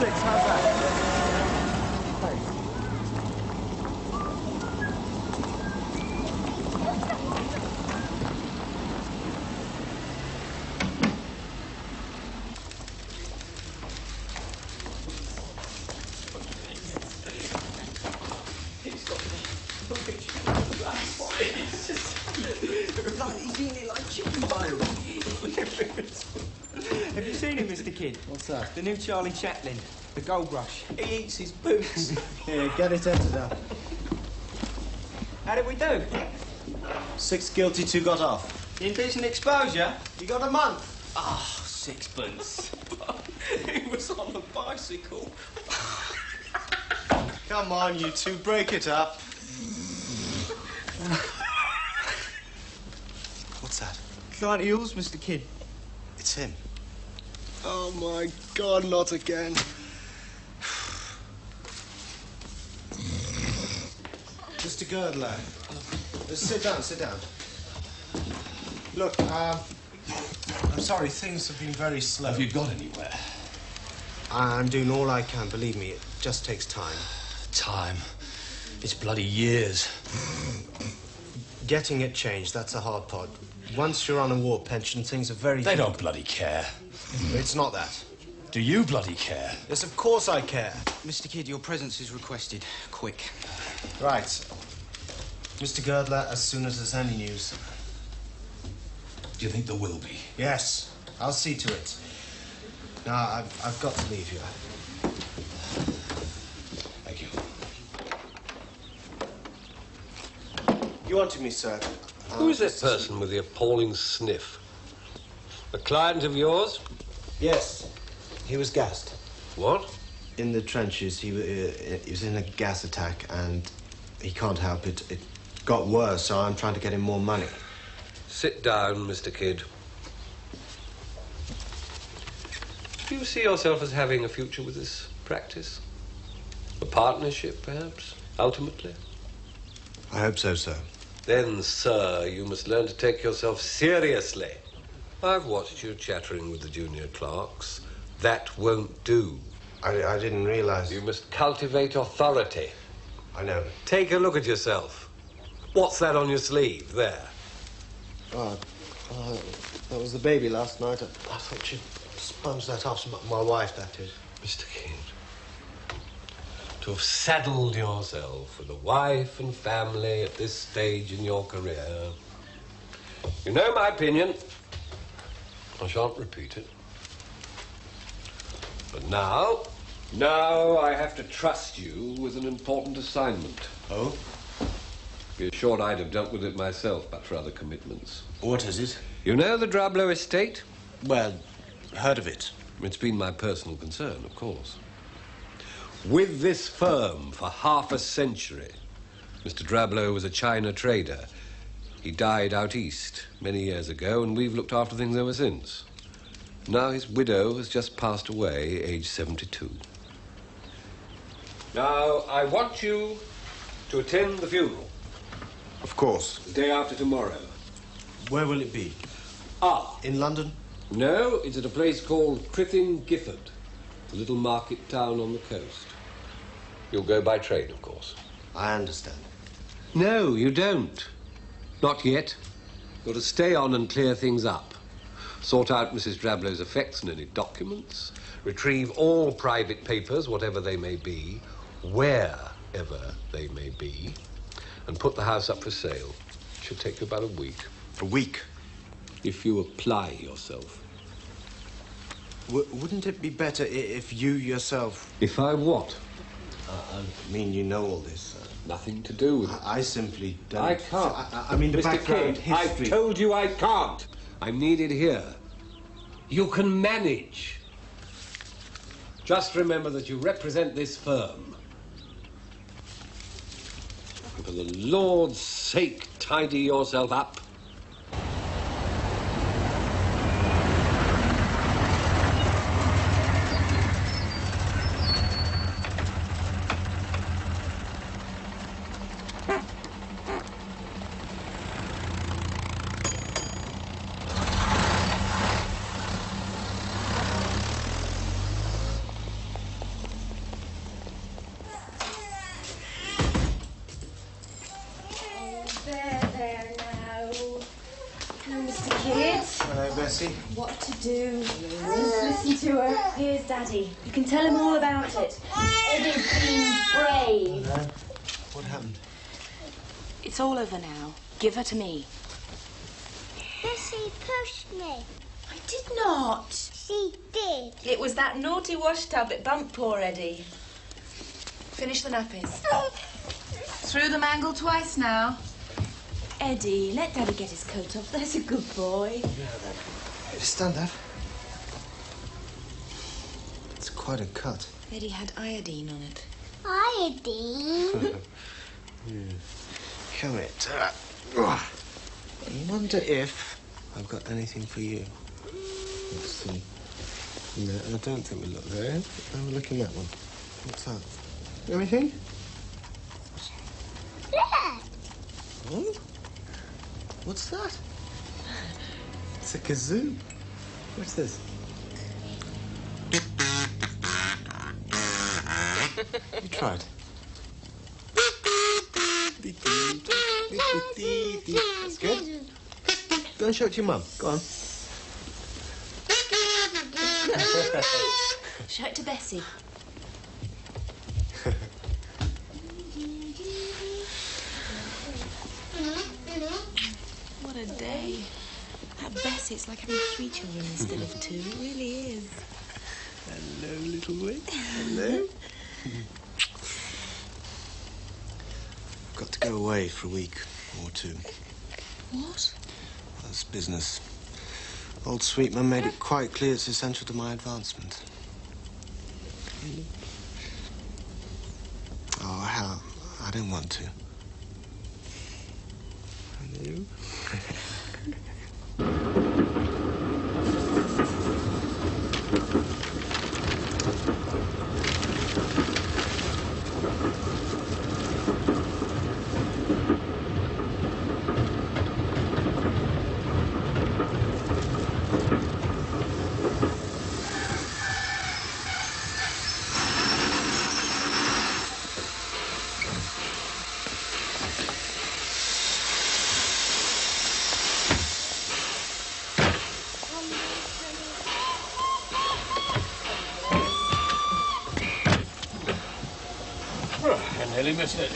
6, how's that? Thanks. He's eating it like chicken bone. Have you seen him, Mr. Kidd? What's that? The new Charlie Chaplin, the Gold Rush. He eats his boots. Here, get it entered up. How did we do? 6 guilty, 2 got off. Indecent exposure? You got a month. Ah, oh, 6pence. He was on a bicycle. Come on, you two, break it up. What's that? Client of yours, Mr. Kidd? It's him. Oh, my God, not again. Mr. Girdler, sit down, sit down. Look, I'm sorry, things have been very slow. Have you got anywhere? I'm doing all I can, believe me. It just takes time. Time? It's bloody years. Getting it changed, that's the hard part. Once you're on a war pension, things are very... They don't bloody care. It's not that. Do you bloody care? Yes, of course I care. Mr. Kidd, your presence is requested. Quick. Right. Mr. Girdler, as soon as there's any news. Do you think there will be? Yes, I'll see to it. Now, I've got to leave you. Thank you. You wanted me, sir. Who is that person with the appalling sniff? A client of yours? Yes, he was gassed. What? In the trenches, he was in a gas attack, and he can't help it. It got worse, so I'm trying to get him more money. Sit down, Mr. Kidd. Do you see yourself as having a future with this practice? A partnership, perhaps, ultimately? I hope so, sir. Then, sir, you must learn to take yourself seriously. I've watched you chattering with the junior clerks. That won't do. I didn't realize... You must cultivate authority. I know. Take a look at yourself. What's that on your sleeve, there? Oh, that was the baby last night. I thought she'd sponged that off. My wife, that is. Mr. Kidd, to have saddled yourself with a wife and family at this stage in your career. You know my opinion. I shan't repeat it. But now I have to trust you with an important assignment. Oh? Be assured I'd have dealt with it myself, but for other commitments. What is it? You know the Drablow estate? Well, heard of it. It's been my personal concern, of course. With this firm for half a century, Mr. Drablow was a China trader. He died out east many years ago, and we've looked after things ever since. Now his widow has just passed away, age 72. Now, I want you to attend the funeral. Of course. The day after tomorrow. Where will it be? In London? No, it's at a place called Crithing Gifford, a little market town on the coast. You'll go by train, of course. I understand. No, you don't. Not yet. You've got to stay on and clear things up. Sort out Mrs. Drablow's effects and any documents. Retrieve all private papers, whatever they may be, wherever they may be, and put the house up for sale. It should take you about a week. A week? If you apply yourself. Wouldn't it be better if you yourself... If I what? I mean, you know all this. Nothing to do with it. I simply don't... I can't. I mean, the Mr. background Kidd, history... I've told you I can't. I'm needed here. You can manage. Just remember that you represent this firm. And for the Lord's sake, tidy yourself up. kids. Hello, Bessie. What to do? Just listen to her. Here's Daddy. You can tell him all about it. Eddie's been brave. Hello. What happened? It's all over now. Give her to me. Bessie pushed me. I did not. She did. It was that naughty wash tub that bumped poor Eddie. Finish the nappies. Through the mangle twice now. Eddie, let Daddy get his coat off. There's a good boy. Stand up. It's quite a cut. Eddie had iodine on it. Iodine. Come here. I wonder if I've got anything for you. Let's see. No, I don't think we look there. I'm looking at one. What's that? Anything? Yeah. Oh? What's that? It's a kazoo. What's this? You tried. That's good. Go and show it to your mum. Go on. Show it to Bessie. What a day. That Bessie, it's like having 3 children instead of 2. It really is. Hello, little witch. Hello. I've got to go away for a week or 2. What? That's business. Old Sweetman made it quite clear it's essential to my advancement. Oh, how? I don't want to. Hello? I nearly missed it.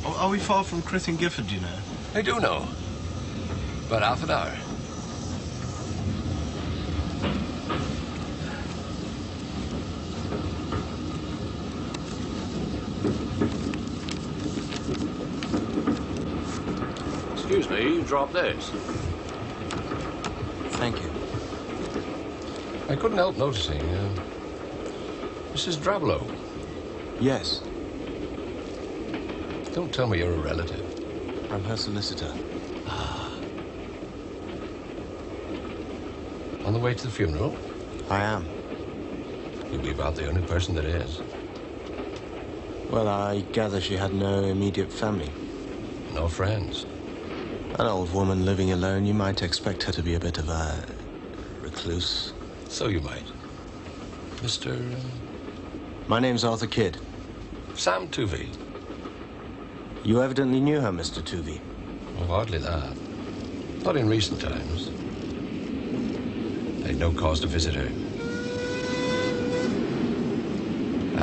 Are we far from Crith and Gifford, do you know? I do know. About half an hour. Excuse me, you dropped this. Thank you. I couldn't help noticing, Mrs. Drablow. Yes, Don't tell me you're a relative. I'm her solicitor. On the way to the funeral? I am. You'll be about the only person that is. Well, I gather she had no immediate family. No friends. An old woman living alone, you might expect her to be a bit of a recluse. So you might. Mr. My name's Arthur Kidd. Sam Tuvey. You evidently knew her, Mr. Tuvey. Oh, hardly that. Not in recent times. I had no cause to visit her.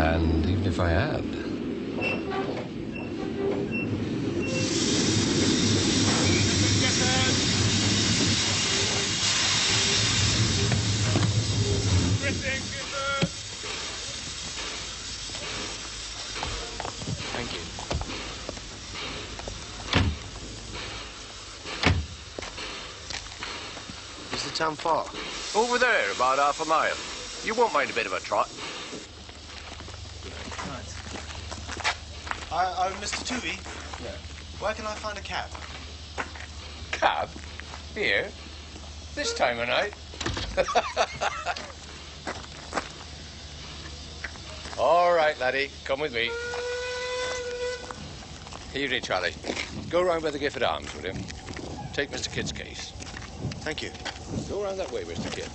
And even if I had... Thank you. Is the town far? Over there, about half a mile. You won't mind a bit of a trot. Right. Mr. Tuvey? Yeah. Where can I find a cab? Cab? Here? This time of night? All right, laddie. Come with me. Here you, Charlie. Go round by the Gifford Arms, will you? Take Mr. Kidd's case. Thank you. Go round that way, Mr. Kidd.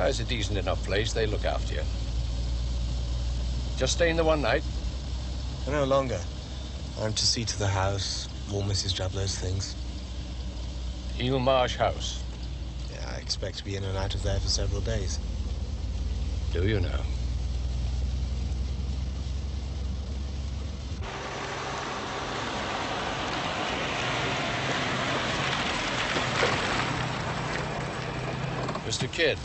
is a decent enough place. They look after you. Just staying the one night? No longer. I'm to see to the house, all Mrs. Drablow's things. Eel Marsh House. Yeah, I expect to be in and out of there for several days. Do you now? Mr. Kidd,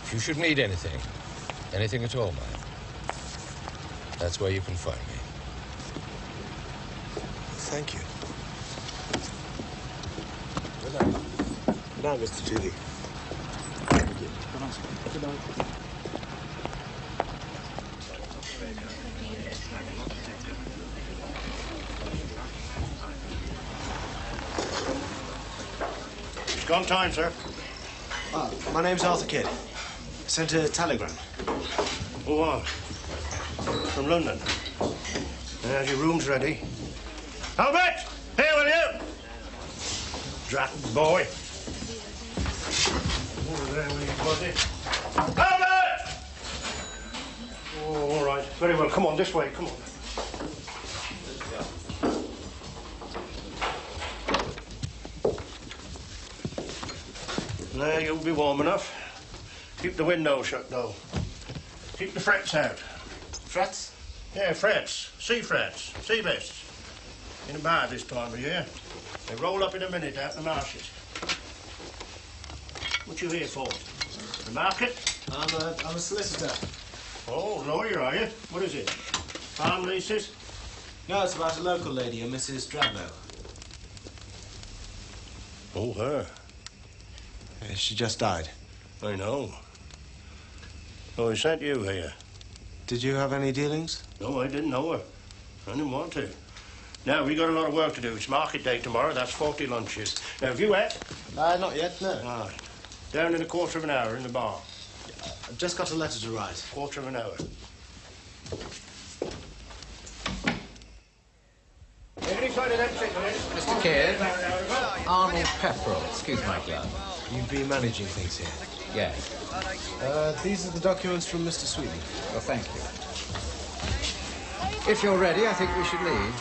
if you should need anything at all, man, that's where you can find me. Thank you. Good night. Good night, Mr. Judy. Good night. It's gone time, sir. My name's Arthur Kidd. I sent a telegram. Go on. From London. There's your rooms ready. Albert! Here, will you? Drat boy. Over there, will you, buddy? Albert! Oh, all right. Very well. Come on, this way. Come on. There, you'll be warm enough. Keep the window shut, though. Keep the frets out. Frets? Yeah, frets. Sea frets. Sea bests. In a bar this time of year. They roll up in a minute out in the marshes. What you here for? The market? I'm a solicitor. Oh, lawyer, are you? What is it? Farm leases? No, it's about a local lady, a Mrs. Drablow. Oh, her. She just died. I know. Oh, he sent you here. Did you have any dealings? No, I didn't know her. I didn't want to. Now, we got a lot of work to do. It's market day tomorrow. That's 40 lunches. Now, have you ate? Not yet, no. Right. Down in a quarter of an hour in the bar. I've just got a letter to write. Quarter of an hour. Mr. Kidd, Arnold Pepperell. Excuse my glove. You've been managing things here. Yes. These are the documents from Mr. Sweeting. Well, thank you. If you're ready, I think we should leave.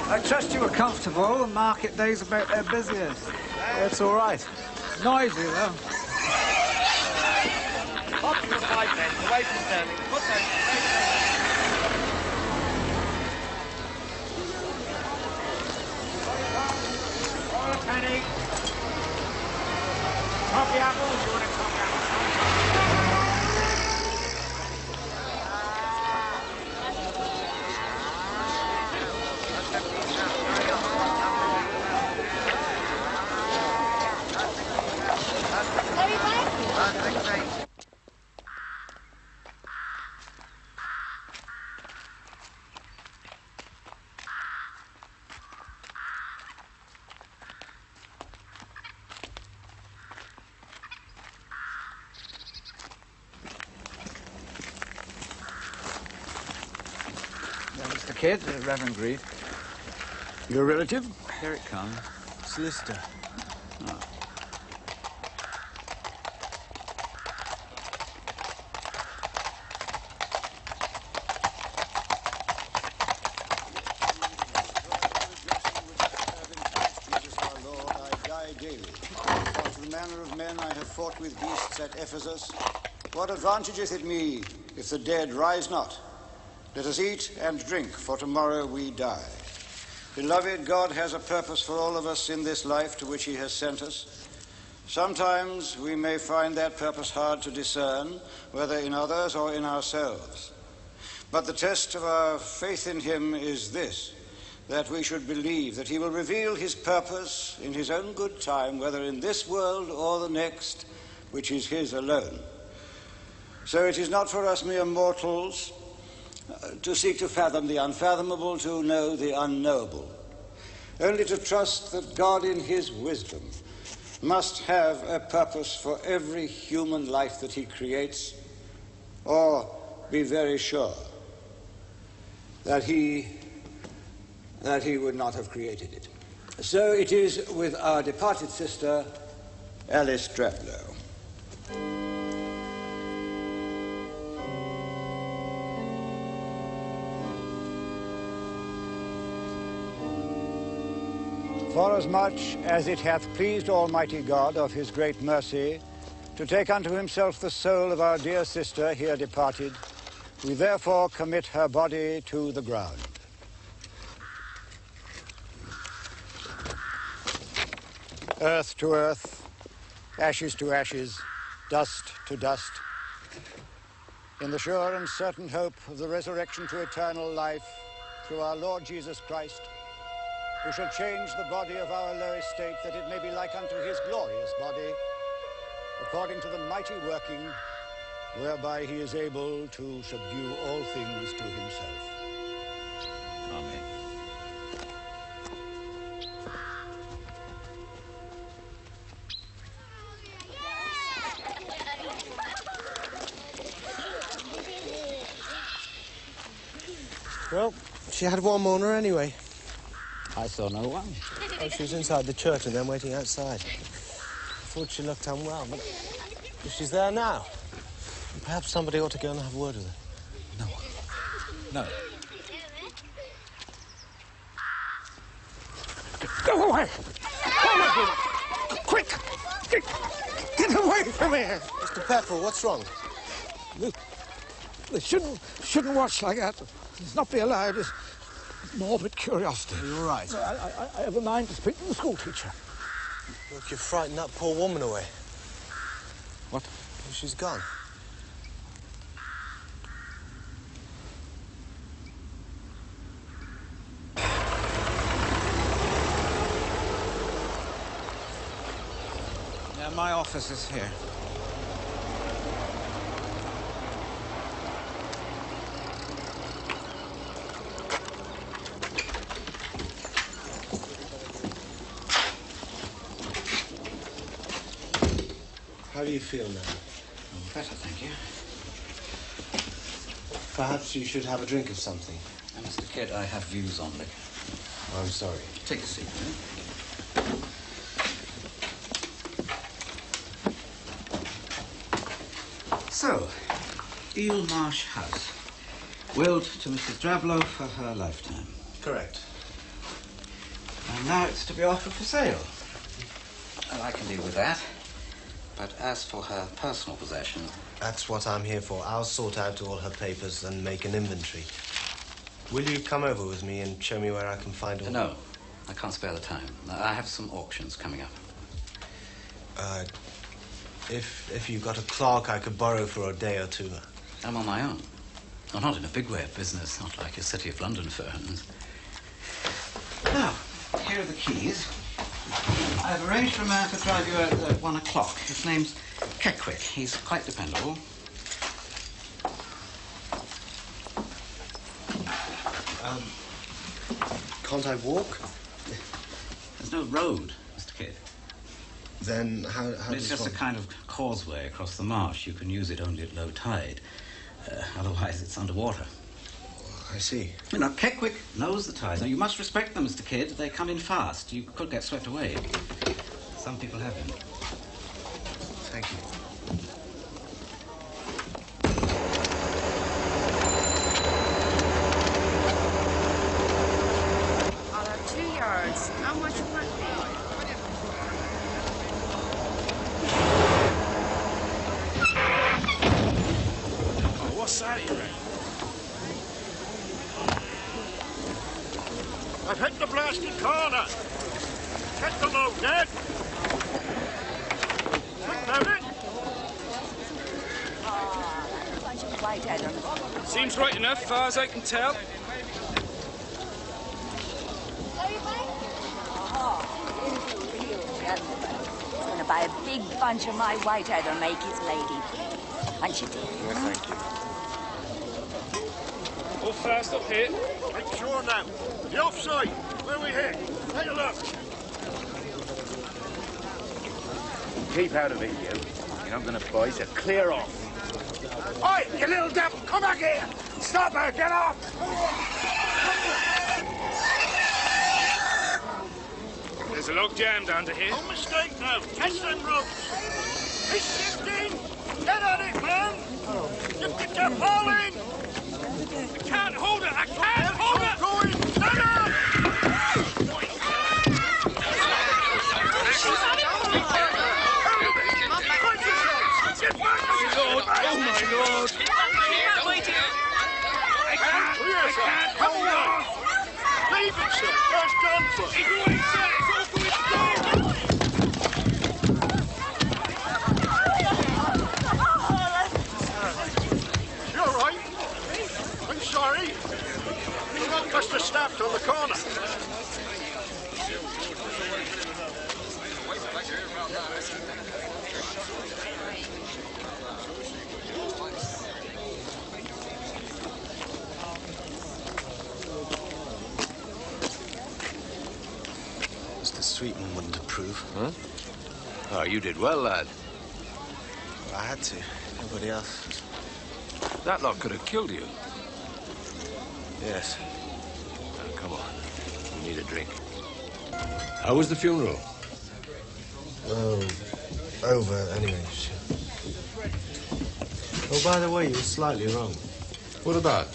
I trust you were comfortable. Market day's about their busiest. It's all right. Noisy, though. Up to the 5 men, away from Sterling. Put those. Penny. Coffee apples? You want a coffee apple? Mr. Kidd, Reverend Greed. Your relative? Here it comes. Solicitor. Oh. Fought with beasts at Ephesus. What advantageth it me if the dead rise not? Let us eat and drink, for tomorrow we die. Beloved, God has a purpose for all of us in this life to which he has sent us. Sometimes we may find that purpose hard to discern, whether in others or in ourselves. But the test of our faith in him is this, that we should believe that he will reveal his purpose in his own good time, whether in this world or the next, which is his alone. So it is not for us mere mortals to seek to fathom the unfathomable, to know the unknowable, only to trust that God in his wisdom must have a purpose for every human life that he creates, or be very sure that he would not have created it. So it is with our departed sister, Alice Draplow. Forasmuch as it hath pleased Almighty God of his great mercy to take unto himself the soul of our dear sister here departed, we therefore commit her body to the ground. Earth to earth, ashes to ashes, dust to dust. In the sure and certain hope of the resurrection to eternal life through our Lord Jesus Christ, who shall change the body of our low estate that it may be like unto his glorious body, according to the mighty working whereby he is able to subdue all things to himself. Amen. Well, she had one mourner anyway. I saw no one. Oh, she was inside the church and then waiting outside. I thought she looked unwell, but if she's there now, perhaps somebody ought to go and have a word with her. No. No. Go away! Go away! Quick! Get away from here! Mr. Pepperell, what's wrong? They shouldn't watch like that. It's not be allowed. It's morbid curiosity. Are you all right? I have a mind to speak to the school teacher. Look, you've frightened that poor woman away. What? Well, she's gone. Yeah, my office is here. How do you feel now? Better, thank you. Perhaps you should have a drink of something. Mr. Kidd, I have views on liquor. Oh, I'm sorry. Take a seat, will you? So, Eel Marsh House. Willed to Mrs. Draplow for her lifetime. Correct. And now it's to be offered for sale. Well, I can deal with that. But as for her personal possession... That's what I'm here for. I'll sort out all her papers and make an inventory. Will you come over with me and show me where I can find all... No, I can't spare the time. I have some auctions coming up. If you've got a clerk I could borrow for a day or two. I'm on my own. Well, not in a big way of business, not like a City of London firms. Now, here are the keys. I've arranged for a man to drive you at 1 o'clock. His name's Keckwick. He's quite dependable. Can't I walk? There's no road, Mr. Kidd. Then how It's just a kind of causeway across the marsh. You can use it only at low tide. Otherwise, it's underwater. I see. You know, Keckwick knows the tides. Now, you must respect them, Mr. Kidd. They come in fast. You could get swept away. Some people have been. Thank you. I'll have 2 yards. How much will that be? Oh, what's that here? I've hit the blasted corner. Get the load, Ned. Found it? Seems right enough, far as I can tell. He's going to buy a big bunch of my whitehead and make his lady. Aren't you, dear? Yeah, thank you. All fast up here. Make sure now. The offside. Where we hit. Take a look. Keep out of it, you. You're not going to bite, so clear off. Oi, you little devil, come back here! Stop her, get off! There's There's a log jammed under here. No mistake now. Catch them ropes. It's shifting. Get on it, man. Just get your pole in. I can't hold it. I can't hold it. Going. Stand up. Lord, oh my Lord. I can't hold on. Leave it, sir. First done for. He's away, sir. It's all going through. You all right? I'm sorry. The road must have snapped on the corner. Mr. Sweetman wouldn't approve. Huh? Oh, you did well, lad. I had to. Nobody else. That lot could have killed you. Yes. Now, come on. We need a drink. How was the funeral? Oh, over anyway. Oh, by the way, you were slightly wrong. What about?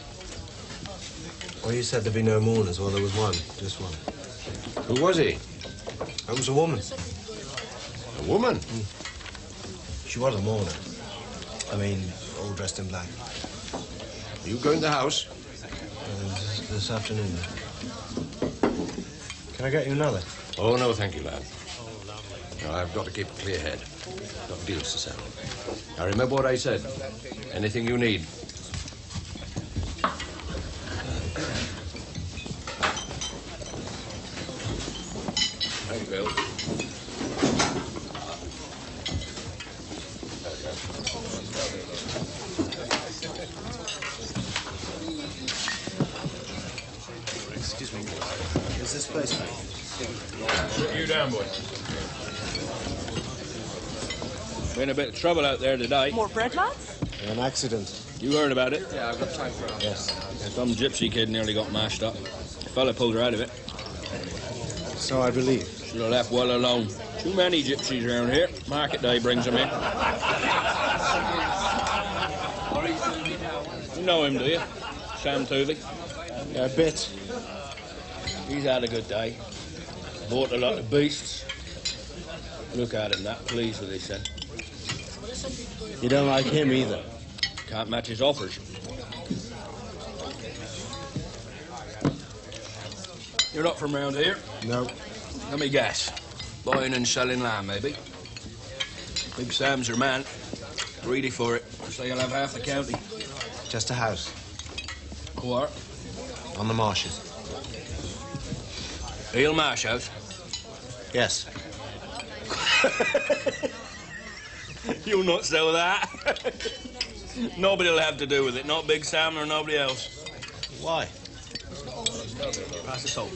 Well, you said there'd be no mourners. Well, there was one. Just one. Who was he? It was a woman. A woman? She was a mourner. I mean, all dressed in black. You go in the house? This afternoon. Can I get you another? Oh, no, thank you, lad. No, I've got to keep a clear head. Got deals to settle. Now, remember what I said. Anything you need. Thank you, Bill. Excuse me. Is this place free? Put you down, boy. Been a bit of trouble out there today. More bread, lads? An accident. You heard about it? Yeah, I've got time for it. Yes. Some gypsy kid nearly got mashed up. The fella pulled her out of it. So I believe. Should have left well alone. Too many gypsies around here. Market day brings them in. You know him, do you? Sam Toovey? Yeah, a bit. He's had a good day. Bought a lot of beasts. Look at him, that pleased with his son. You don't like him either. Can't match his offers. You're not from round here? No. Let me guess. Buying and selling land, maybe? Big Sam's your man. Greedy for it. So you'll have half the county. Just a house. What? On the marshes. Eel Marsh House? Yes. You'll not sell that. Nobody'll have to do with it. Not Big Sam or nobody else. Why? Pass the salt.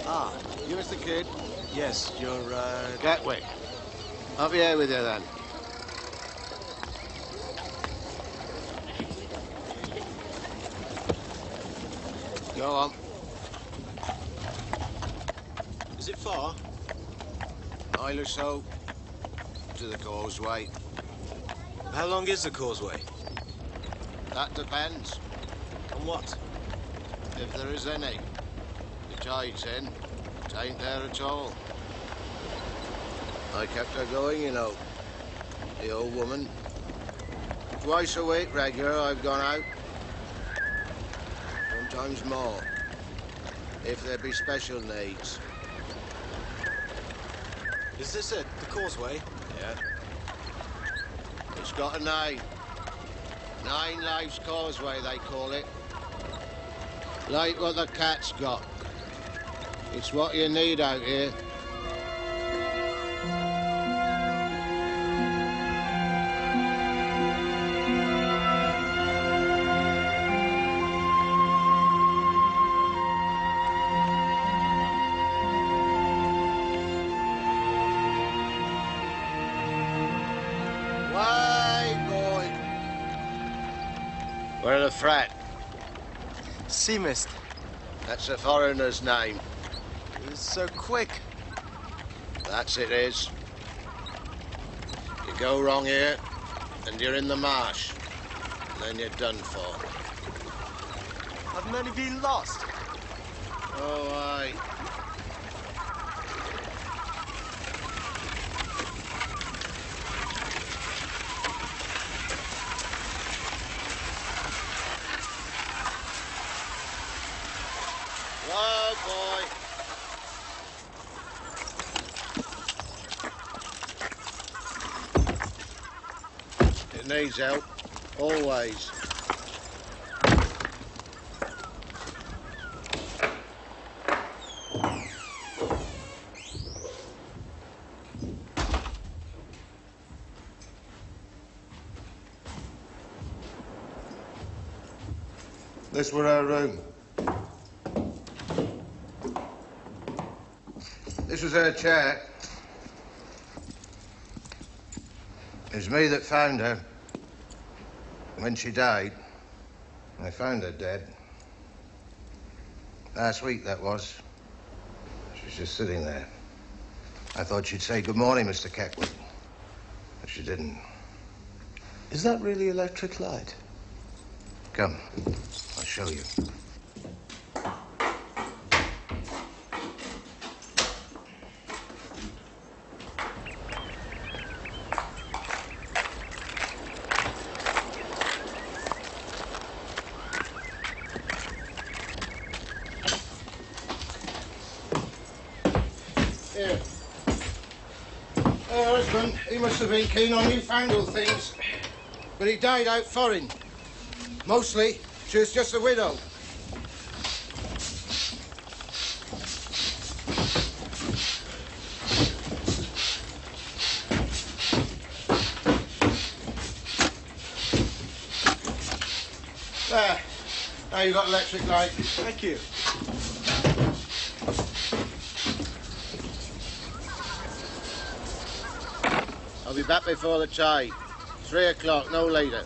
Ah, you Mr. Kidd? Yes, you're, Gatwick. I'll be here with you then. Go on. Is it far? Mile or so to the causeway. How long is the causeway? That depends. On what? If there is any. The tide's in. It ain't there at all. I kept her going, you know. The old woman. Twice a week, regular, I've gone out. Sometimes more. If there be special needs. Is this it? The causeway? Yeah. It's got a name. 9 Lives Causeway, they call it. Like what the cat's got. It's what you need out here. Where the frat? Sea mist. That's a foreigner's name. It's so quick. That's it is. You go wrong here, and you're in the marsh. And then you're done for. I've nearly been lost. Oh, aye. Whoa, boy. It needs help, always. This were our room. This was her chair. It was me that found her. When she died, I found her dead. Last week, that was. She was just sitting there. I thought she'd say, "Good morning, Mr. Keckwick." But she didn't. Is that really electric light? Come, I'll show you. Here. Her husband, he must have been keen on newfangled things. But he died out foreign. Mostly, she was just a widow. There. Now you've got electric light. Thank you. I'll be back before the tide. 3 o'clock, no later.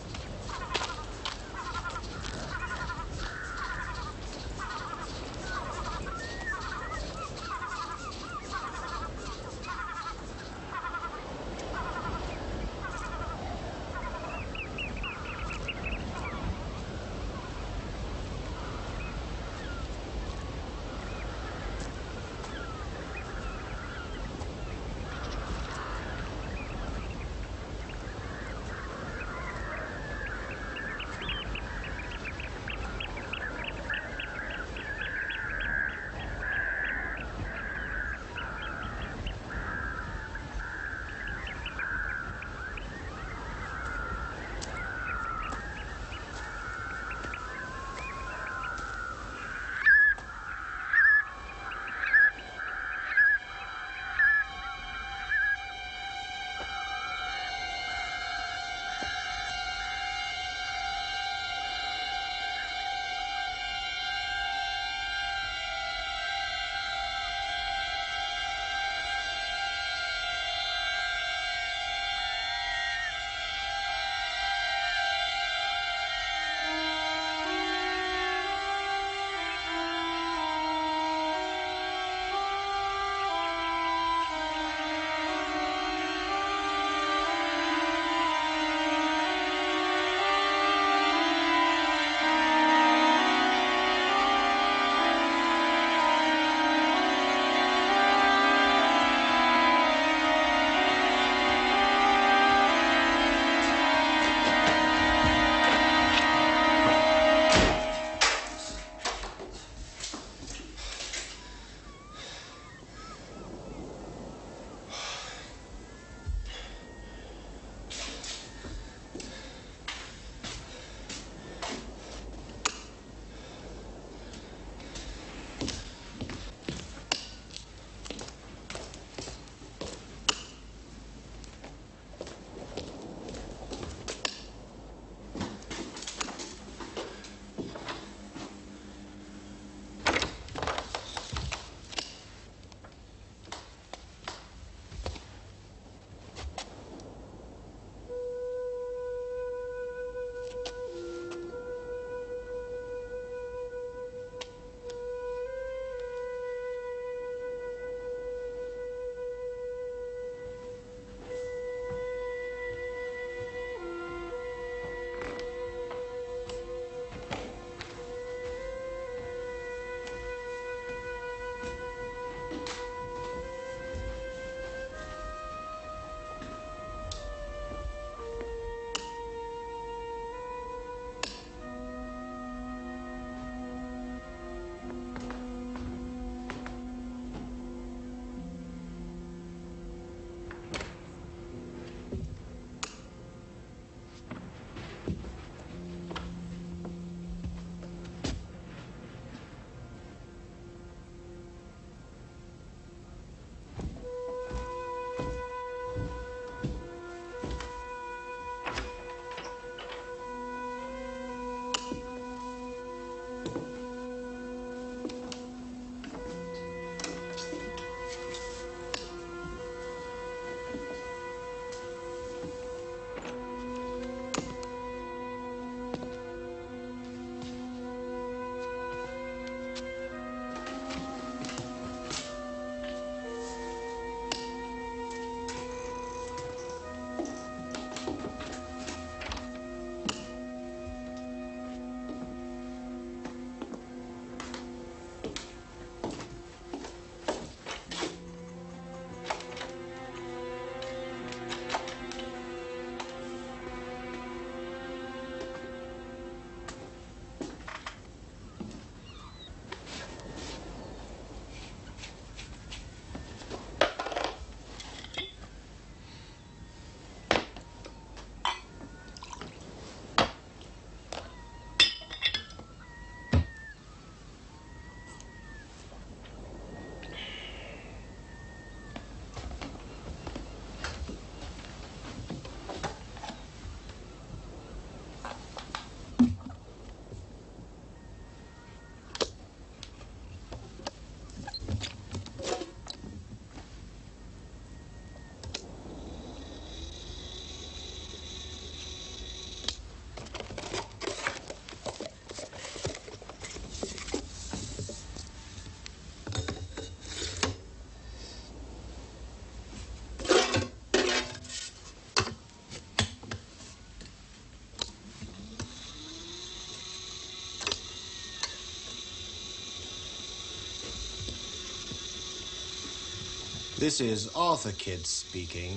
This is Arthur Kidd speaking.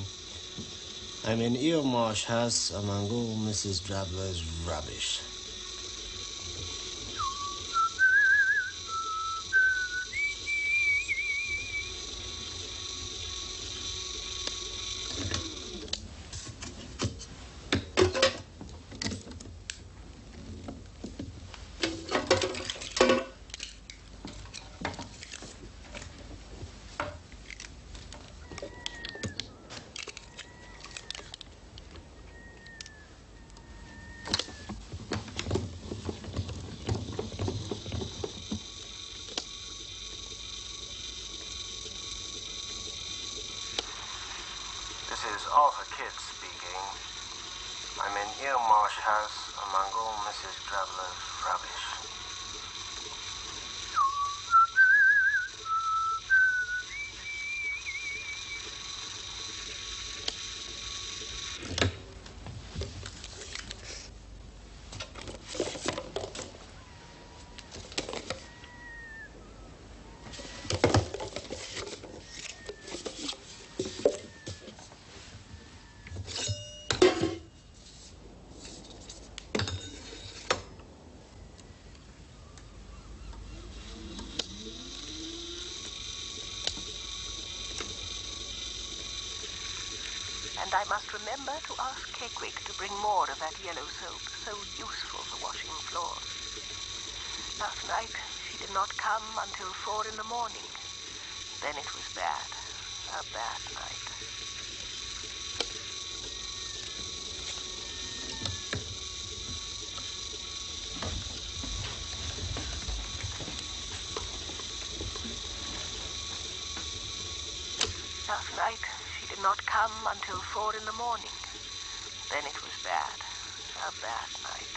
I'm in Eelmarsh House among all Mrs. Drabler's rubbish. This is Arthur Kidd speaking. I'm in Eelmarsh House among all Mrs. Drabler's rubbish. And I must remember to ask Keckwick to bring more of that yellow soap, so useful for washing floors. Last night, she did not come until 4 in the morning. Then it was bad. A bad night. Last night, she did not come until 4 in the morning. Then it was bad. A bad night.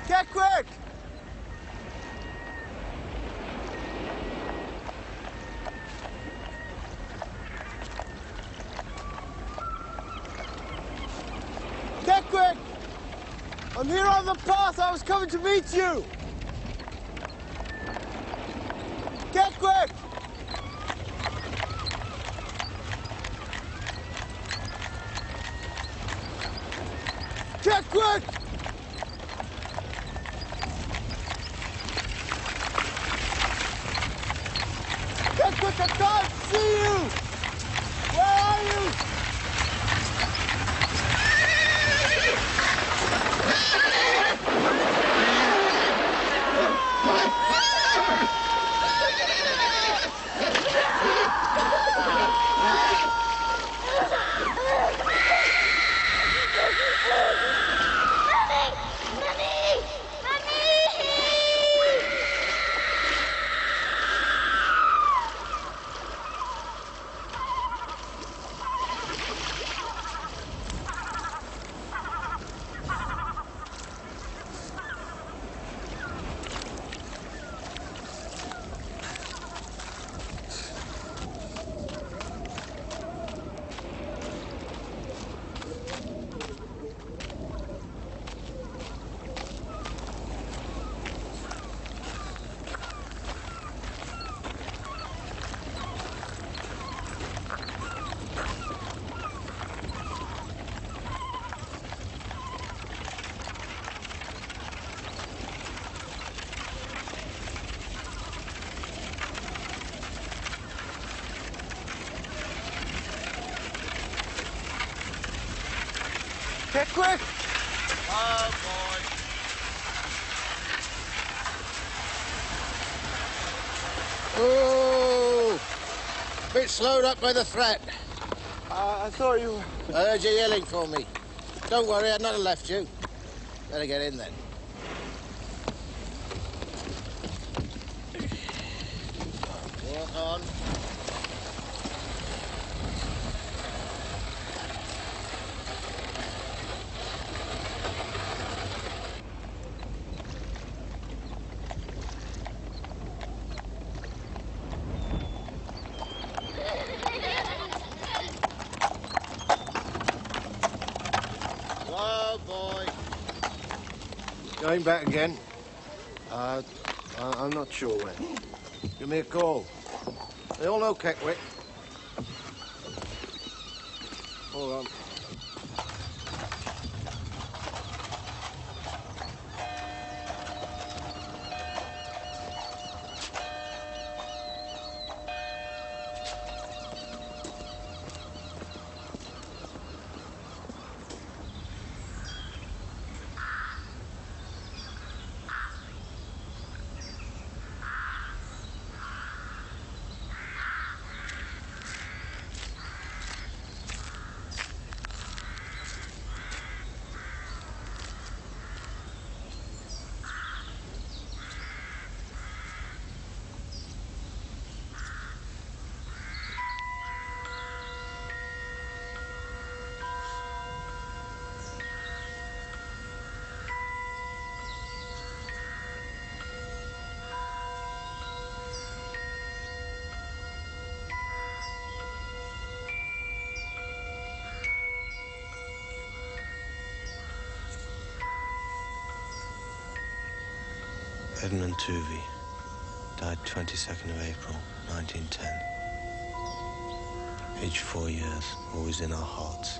Keckwick! Keckwick! I'm here on the path. I was coming to meet you. Keckwick! Keckwick! Keckwick, I can't see you! Where are you? Keckwick! Oh, boy. Oh! get slowed up by the threat. I thought you... I heard you yelling for me. Don't worry, I'd not have left you. Better get in then. Walk on. Going back again? I'm not sure when. Give me a call. They all know Keckwick. Hold on. Edmund Tuvey died 22nd of April, 1910. Aged 4 years, always in our hearts.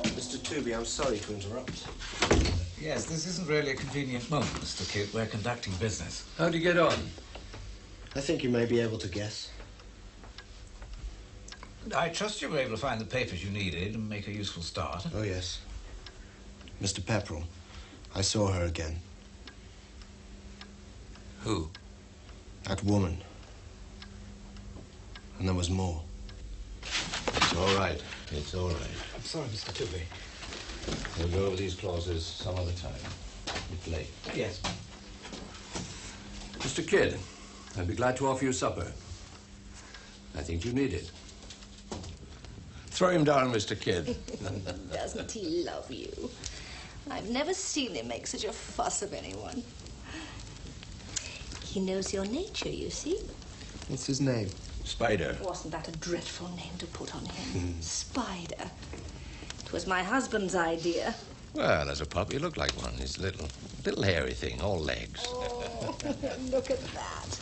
Mr. Tuvey, I'm sorry to interrupt. Yes, this isn't really a convenient moment, Mr. Kidd. We're conducting business. How do you get on? I think you may be able to guess. I trust you were able to find the papers you needed and make a useful start. Oh, yes. Mr. Pepperell, I saw her again. Who? That woman. And there was more. It's all right. It's all right. I'm sorry, Mr. Tuvey. We'll go over these clauses some other time. It's late. Yes. Mr. Kidd, I'd be glad to offer you supper. I think you need it. Throw him down, Mr. Kidd. Doesn't he love you? I've never seen him make such a fuss of anyone. He knows your nature, you see. What's his name? Spider. Wasn't that a dreadful name to put on him? Spider. It was my husband's idea. Well, as a pup, you look like one. He's a little hairy thing, all legs. Oh, look at that.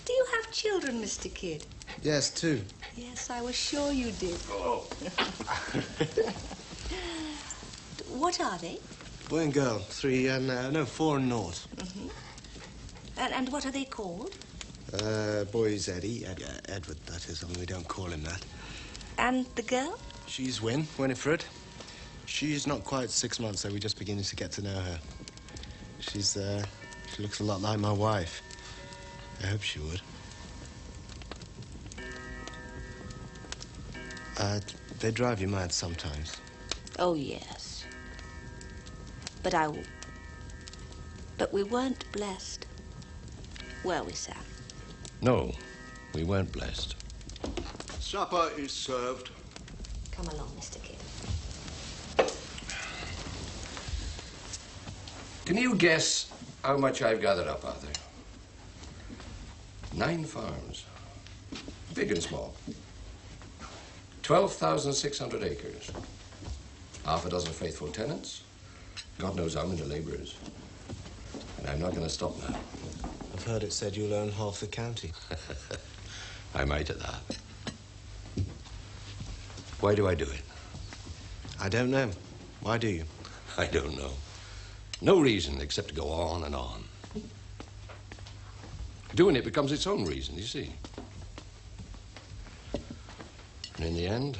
Do you have children, Mr. Kidd? Yes, 2. Yes, I was sure you did. Oh. What are they? Boy and girl, 3 and, 4 and 0. Mm-hmm. And what are they called? Boy's Eddie, Edward, that is, only we don't call him that. And the girl? She's Winifred. She's not quite 6 months, so we're just beginning to get to know her. She looks a lot like my wife. I hope she would. They drive you mad sometimes. Oh, yes. But we weren't blessed. Were we, Sam? No, we weren't blessed. Supper is served. Come along, Mr. Kidd. Can you guess how much I've gathered up, Arthur? 9 farms, big and small. 12,600 acres. Half a dozen faithful tenants. God knows how many laborers. And I'm not going to stop now. I've heard it said you'll own half the county. I might at that. Why do I do it? I don't know. Why do you? I don't know. No reason except to go on and on. Doing it becomes its own reason, you see. And in the end,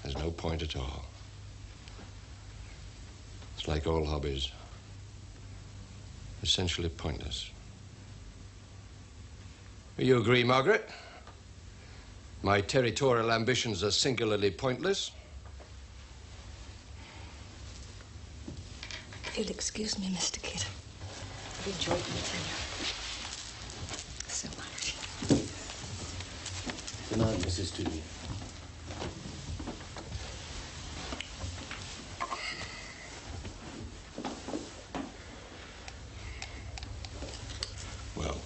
there's no point at all. It's like all hobbies. Essentially pointless. You agree, Margaret? My territorial ambitions are singularly pointless. If you'll excuse me, Mr. Kidd. I've enjoyed meeting you. So much. Good night, Mrs. Toomey. Well,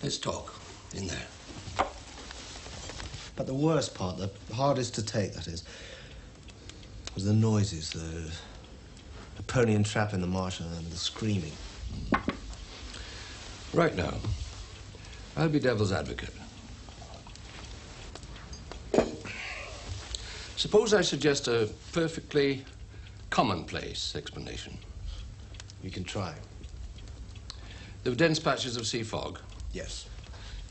let's talk in there. But the worst part, the hardest to take, that is, was the noises, the pony and trap in the marsh and the screaming. Right now, I'll be devil's advocate. Suppose I suggest a perfectly commonplace explanation. You can try. There were dense patches of sea fog. Yes.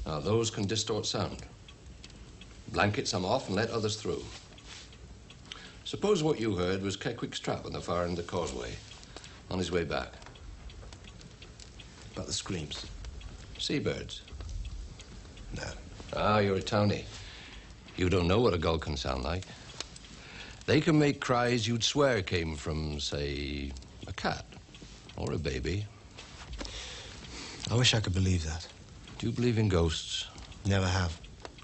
Now, those can distort sound. Blanket some off and let others through. Suppose what you heard was Keckwick's trap on the far end of the causeway, on his way back. But the screams? Seabirds? No. Ah, you're a townie. You don't know what a gull can sound like. They can make cries you'd swear came from, say, a cat or a baby. I wish I could believe that. Do you believe in ghosts? Never have.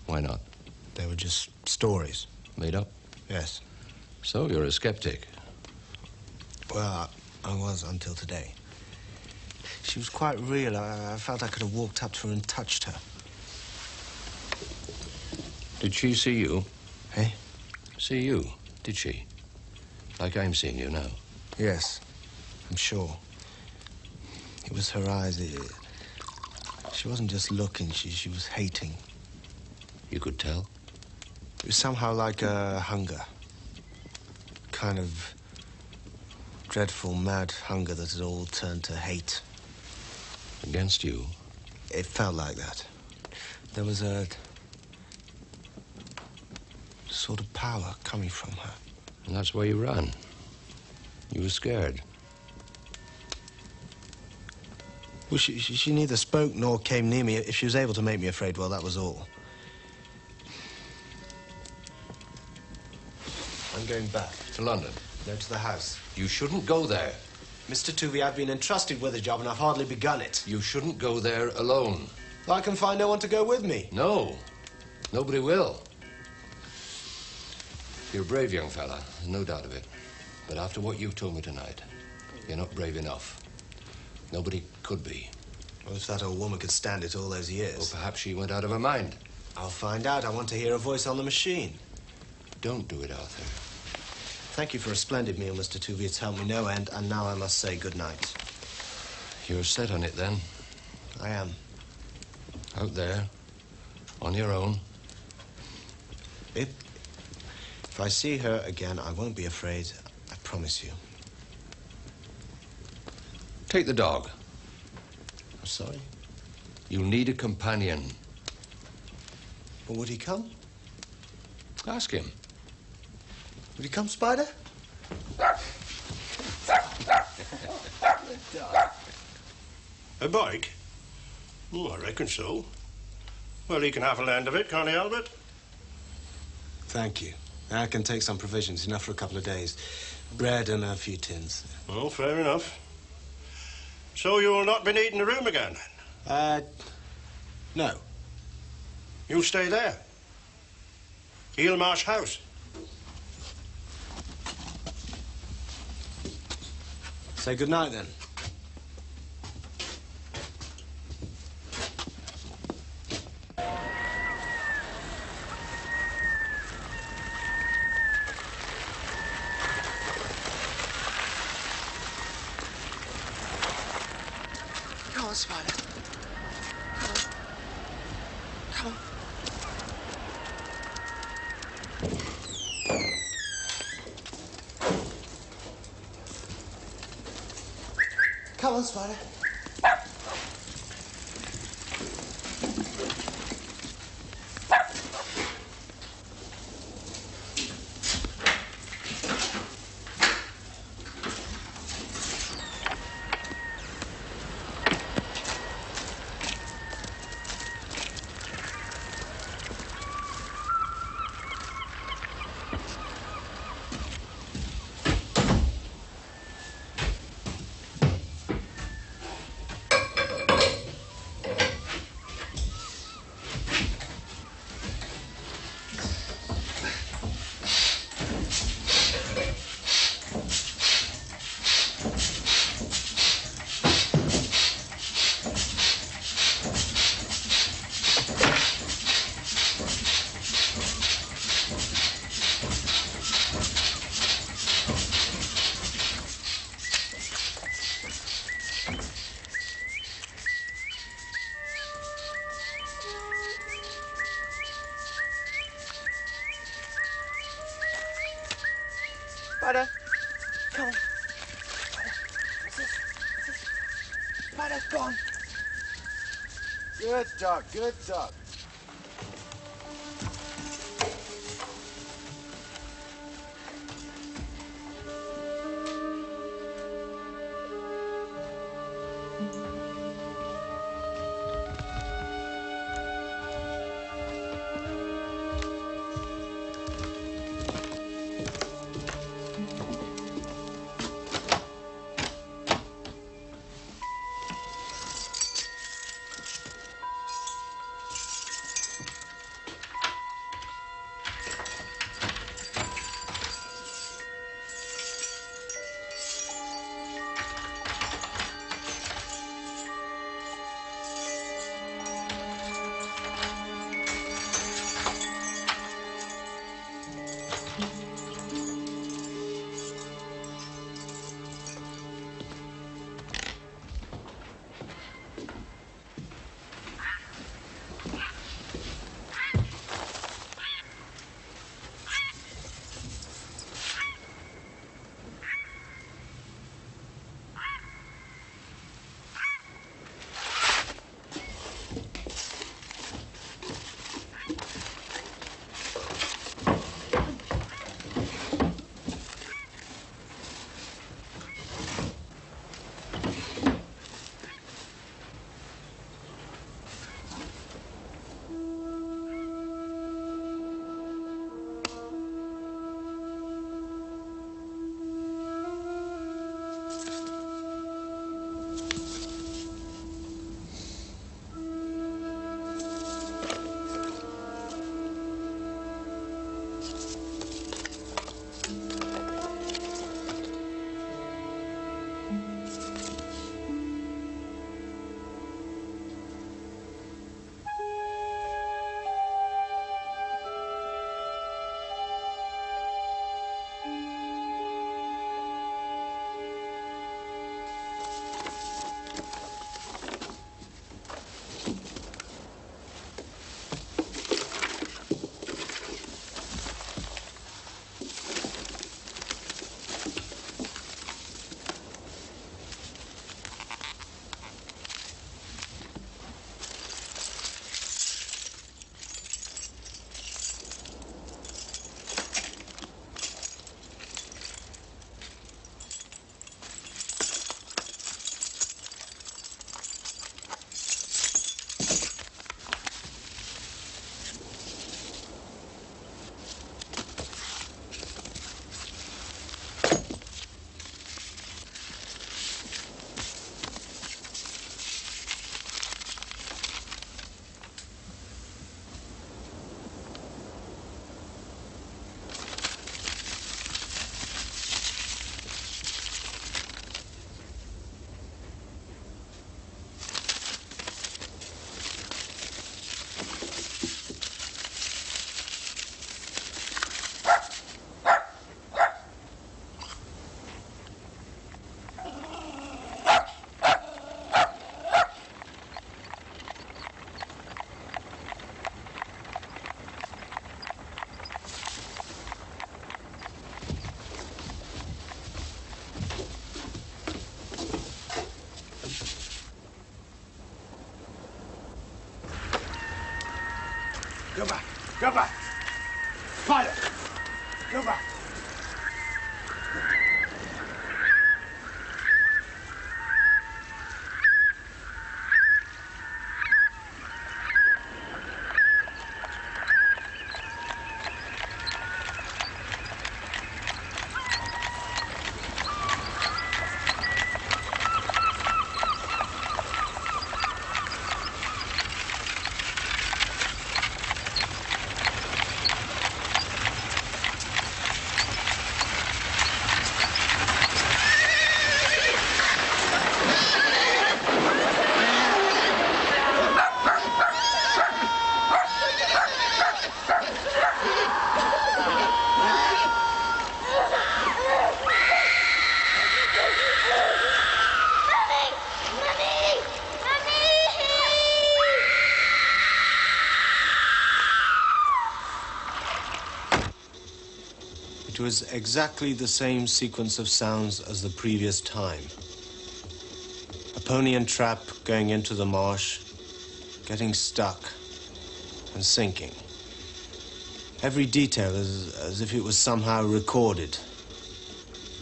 Why not? They were just stories. Made up? Yes. So you're a skeptic? Well, I was until today. She was quite real. I felt I could have walked up to her and touched her. Did she see you? Eh? See you, did she? Like I'm seeing you now? Yes, I'm sure. It was her eyes. She wasn't just looking, she was hating. You could tell? It was somehow like a hunger. Kind of dreadful, mad hunger that had all turned to hate. Against you? It felt like that. There was a sort of power coming from her. And that's why you ran. You were scared. Well, she neither spoke nor came near me. If she was able to make me afraid, well, that was all. I'm going back. To London? No, to the house. You shouldn't go there. Mr. Tuvey, I've been entrusted with a job and I've hardly begun it. You shouldn't go there alone. I can find no one to go with me. No. Nobody will. You're a brave young fella, there's no doubt of it. But after what you've told me tonight, you're not brave enough. Nobody could be. Well, if that old woman could stand it all those years. Or perhaps she went out of her mind. I'll find out. I want to hear a voice on the machine. Don't do it, Arthur. Thank you for a splendid meal, Mr. Tuvey. It's helped me no end, and now I must say good night. You're set on it, then? I am. Out there, on your own? If I see her again, I won't be afraid. I promise you. Take the dog. I'm sorry? You need a companion. Well, would he come? Ask him. Would he come, Spider? A bike? Oh, I reckon so. Well, he can have a land of it, can't he, Albert? Thank you. I can take some provisions, enough for a couple of days. Bread and a few tins. Well, fair enough. So you will not be needing a room again, then? No. You'll stay there? Eelmarsh House? Say good night, then. Come on, Spider. Come on. Come on. Come on, Spider. Spider, come on. Spider's gone. Good dog, good dog. Go back. Go back. Spider. Go back. was exactly the same sequence of sounds as the previous time. A pony and trap going into the marsh, getting stuck and sinking. Every detail as if it was somehow recorded,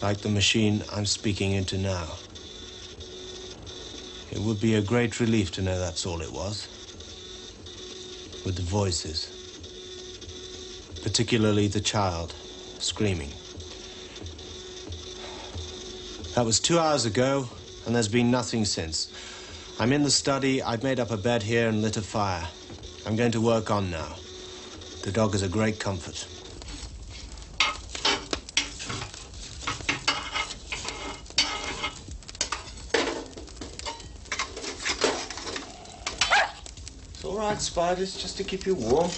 like the machine I'm speaking into now. It would be a great relief to know that's all it was. With the voices. Particularly the child, screaming. That was 2 hours ago, and there's been nothing since. I'm in the study, I've made up a bed here and lit a fire. I'm going to work on now. The dog is a great comfort. It's all right, Spiders, just to keep you warm.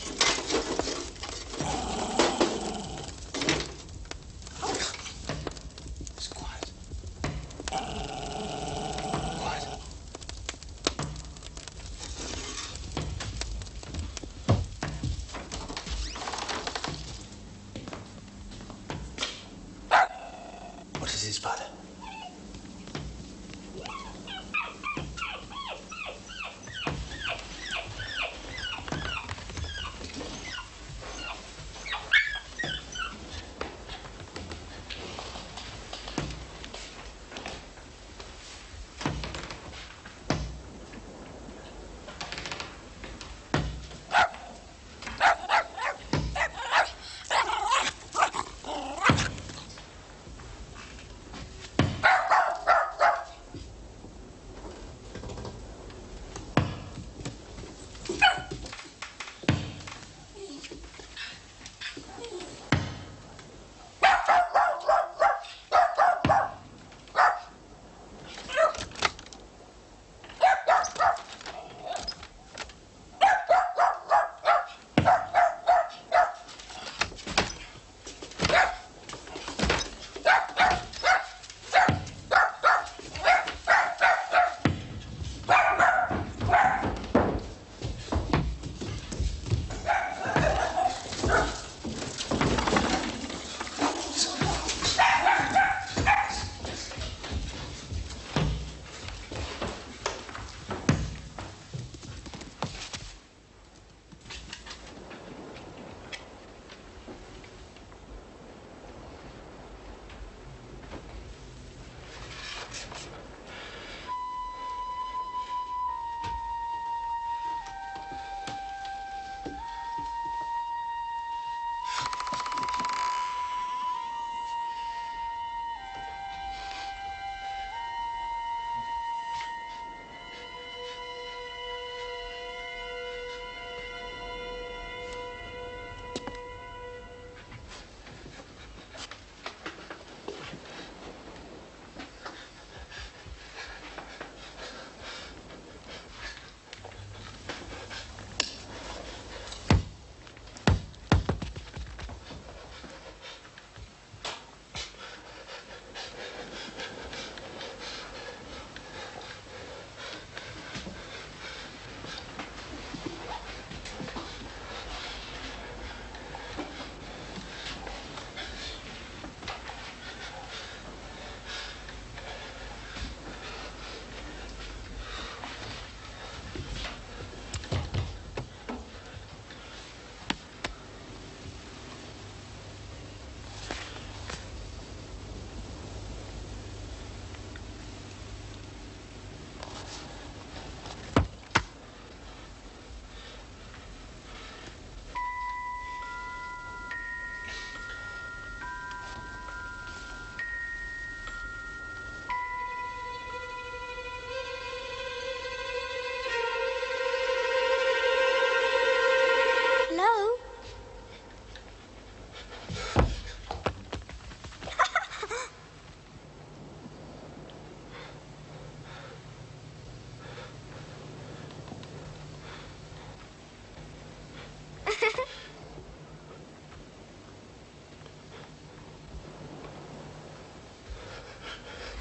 What is it, Spider?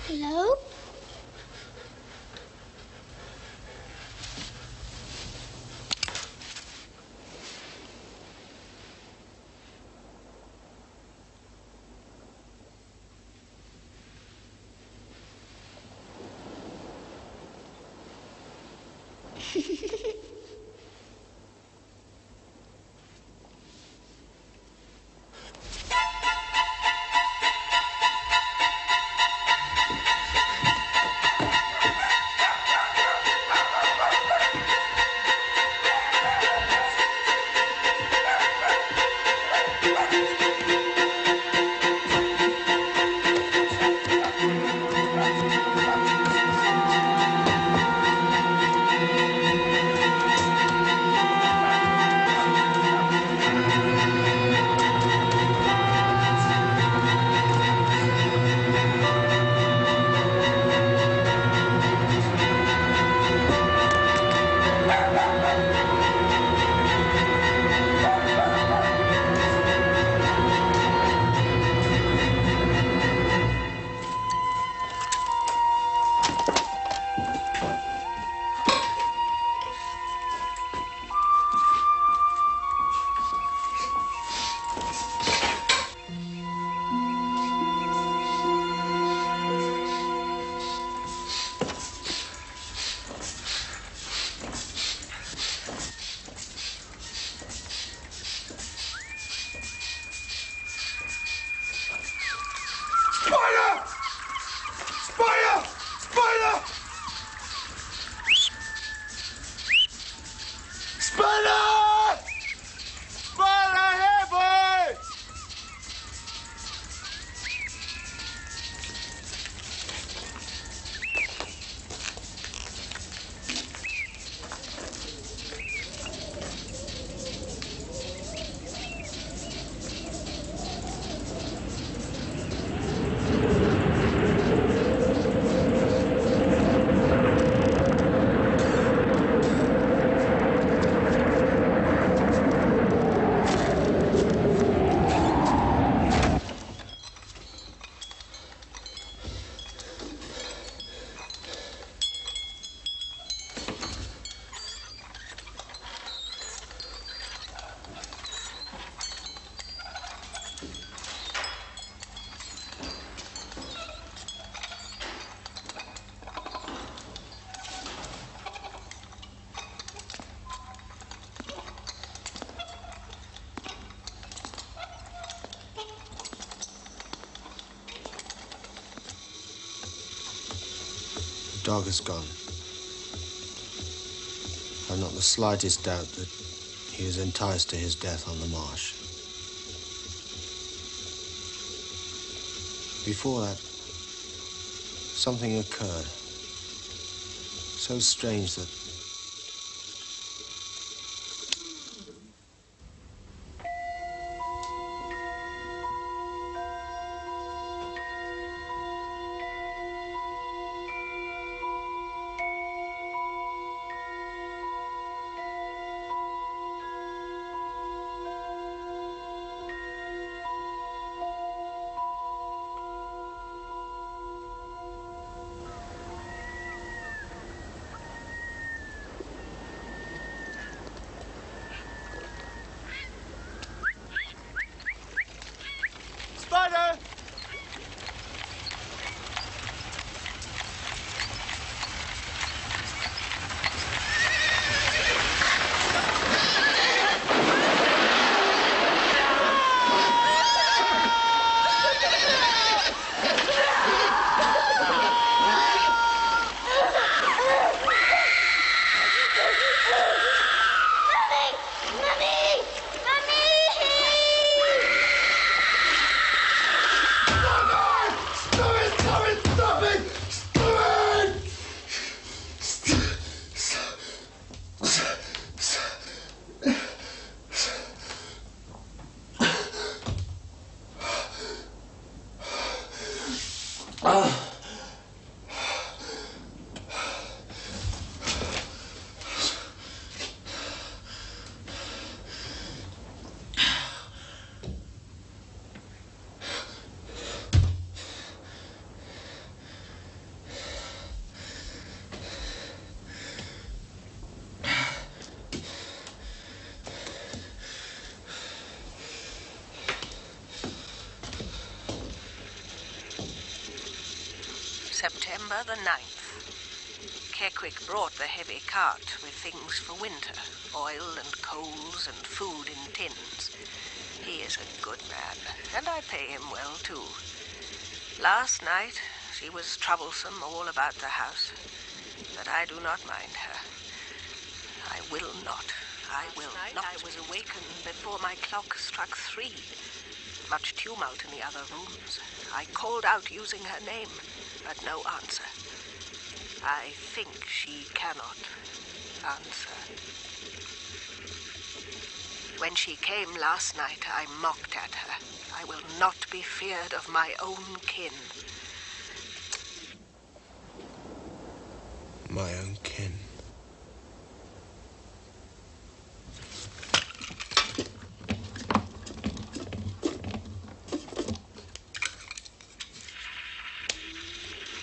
Hello? dog has gone. I've not the slightest doubt that he was enticed to his death on the marsh. Before that, something occurred. So strange that... Spider! September the 9th. Kequick brought the heavy cart with things for winter, oil and coals and food in tins. He is a good man, and I pay him well, too. Last night, she was troublesome all about the house, but I do not mind her. I will not. I will not. I was awakened before my clock struck 3. Much tumult in the other rooms. I called out using her name, but no answer. I think she cannot answer. When she came last night, I mocked at her. I will not be feared of my own kin. My own kin.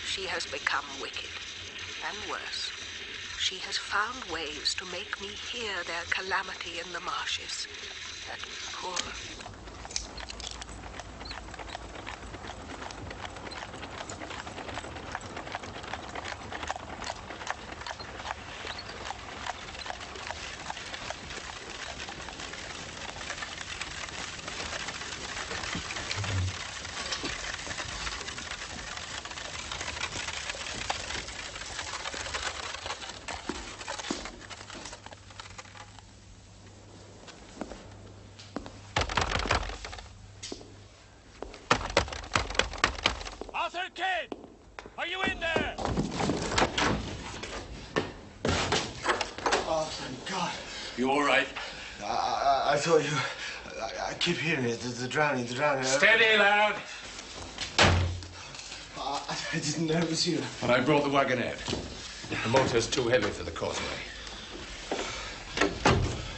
She has become wicked, and worse. She has found ways to make me hear their calamity in the marshes. That poor... Kid! Are you in there? Oh, thank God. You all right? I thought you... I keep hearing it. The drowning, the drowning. Steady, lad. I didn't know it was you. And I brought the wagonette. The motor's too heavy for the causeway.